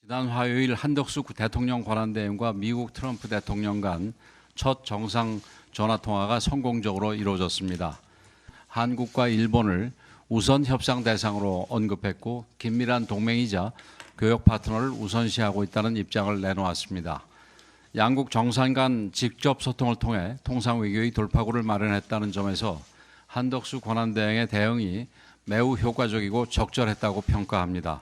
지난 화요일 한덕수 대통령 권한대행과 미국 트럼프 대통령 간 첫 정상 전화 통화가 성공적으로 이루어졌습니다. 한국과 일본을 우선 협상 대상으로 언급했고 긴밀한 동맹이자 교역 파트너를 우선시하고 있다는 입장을 내놓았습니다. 양국 정상 간 직접 소통을 통해 통상 외교의 돌파구를 마련했다는 점에서 한덕수 권한대행의 대응이 매우 효과적이고 적절했다고 평가합니다.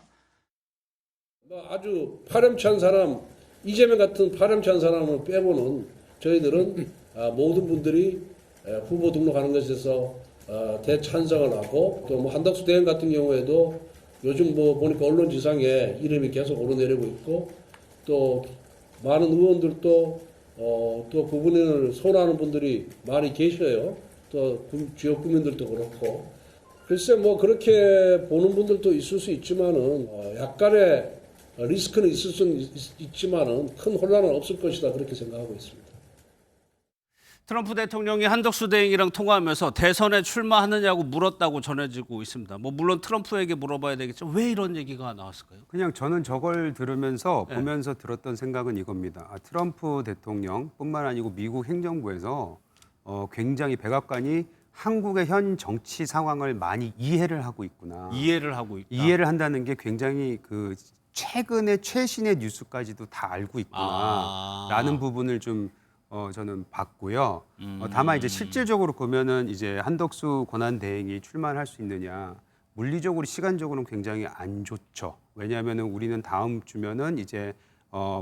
아주 파렴치한 사람, 이재명 같은 파렴치한 사람을 빼고는 저희들은 모든 분들이 후보 등록하는 것에서 대찬성을 하고 또 뭐 한덕수 대행 같은 경우에도 요즘 뭐 보니까 언론지상에 이름이 계속 오르내리고 있고 또 많은 의원들도 또 그분을 선호하는 분들이 많이 계셔요. 또 주요 국민들도 그렇고 글쎄 뭐 그렇게 보는 분들도 있을 수 있지만은 약간의 리스크는 있을 수는 있지만은 큰 혼란은 없을 것이다 그렇게 생각하고 있습니다. 트럼프 대통령이 한덕수 대행이랑 통화하면서 대선에 출마하느냐고 물었다고 전해지고 있습니다. 뭐 물론 트럼프에게 물어봐야 되겠죠. 왜 이런 얘기가 나왔을까요? 그냥 저는 저걸 들으면서 보면서 들었던 생각은 이겁니다. 트럼프 대통령뿐만 아니고 미국 행정부에서 굉장히 백악관이 한국의 현 정치 상황을 많이 이해를 하고 있구나. 이해를 하고 있다. 이해를 한다는 게 굉장히 그 최근의 최신의 뉴스까지도 다 알고 있구나라는 부분을 좀 저는 봤고요. 다만 이제 실질적으로 보면은 이제 한덕수 권한대행이 출마할 수 있느냐 물리적으로 시간적으로는 굉장히 안 좋죠. 왜냐하면은 우리는 다음 주면은 이제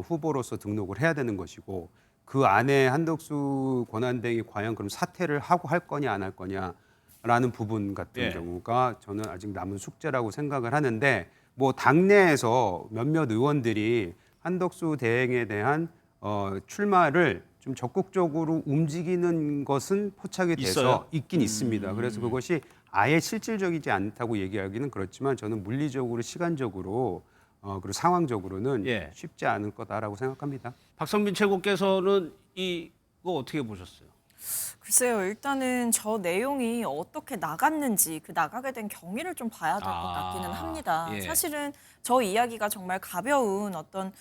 후보로서 등록을 해야 되는 것이고 그 안에 한덕수 권한대행이 과연 그럼 사퇴를 하고 할 거냐 안 할 거냐라는 부분 같은 경우가 저는 아직 남은 숙제라고 생각을 하는데 뭐 당내에서 몇몇 의원들이 한덕수 대행에 대한 출마를 좀 적극적으로 움직이는 것은 포착이 돼서 있어요? 있긴 있습니다. 그래서 그것이 아예 실질적이지 않다고 얘기하기는 그렇지만 저는 물리적으로 시간적으로 그리고 상황적으로는 쉽지 않을 거다라고 생각합니다. 박성민 최고께서는 이거 어떻게 보셨어요? 글쎄요. 일단은 저 내용이 어떻게 나갔는지 그 나가게 된 경위를 좀 봐야 될 것 같기는 합니다. 예. 사실은 저 이야기가 정말 가벼운 어떤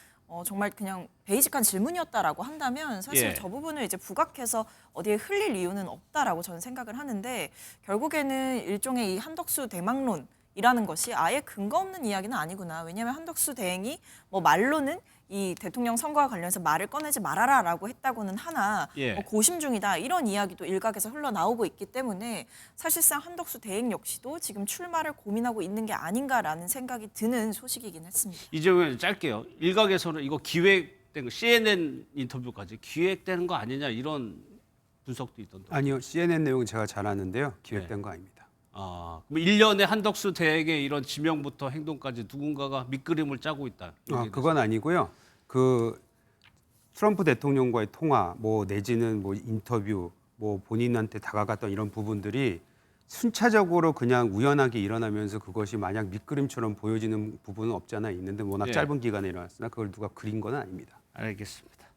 정말 그냥 베이직한 질문이었다라고 한다면 사실 예. 저 부분을 이제 부각해서 어디에 흘릴 이유는 없다라고 저는 생각을 하는데 결국에는 일종의 이 한덕수 대망론 이라는 것이 아예 근거 없는 이야기는 아니구나. 왜냐하면 한덕수 대행이 뭐 말로는 이 대통령 선거와 관련해서 말을 꺼내지 말아라라고 했다고는 하나 뭐 고심 중이다 이런 이야기도 일각에서 흘러나오고 있기 때문에 사실상 한덕수 대행 역시도 지금 출마를 고민하고 있는 게 아닌가라는 생각이 드는 소식이긴 했습니다. 이재명 짧게요. 일각에서는 이거 기획된 거 CNN 인터뷰까지 기획되는 거 아니냐 이런 분석도 있던데. 아니요. CNN 내용은 제가 잘 아는데요. 기획된 거 아닙니다. 아, 그럼 1년에 한덕수 대행의 이런 지명부터 행동까지 누군가가 밑그림을 짜고 있다. 그건 아니고요. 그 트럼프 대통령과의 통화, 뭐 내지는 뭐 인터뷰, 뭐 본인한테 다가갔던 이런 부분들이 순차적으로 그냥 우연하게 일어나면서 그것이 마냥 밑그림처럼 보여지는 부분은 없잖아 있는데 워낙 짧은 기간에 일어났으나 그걸 누가 그린 건 아닙니다. 알겠습니다.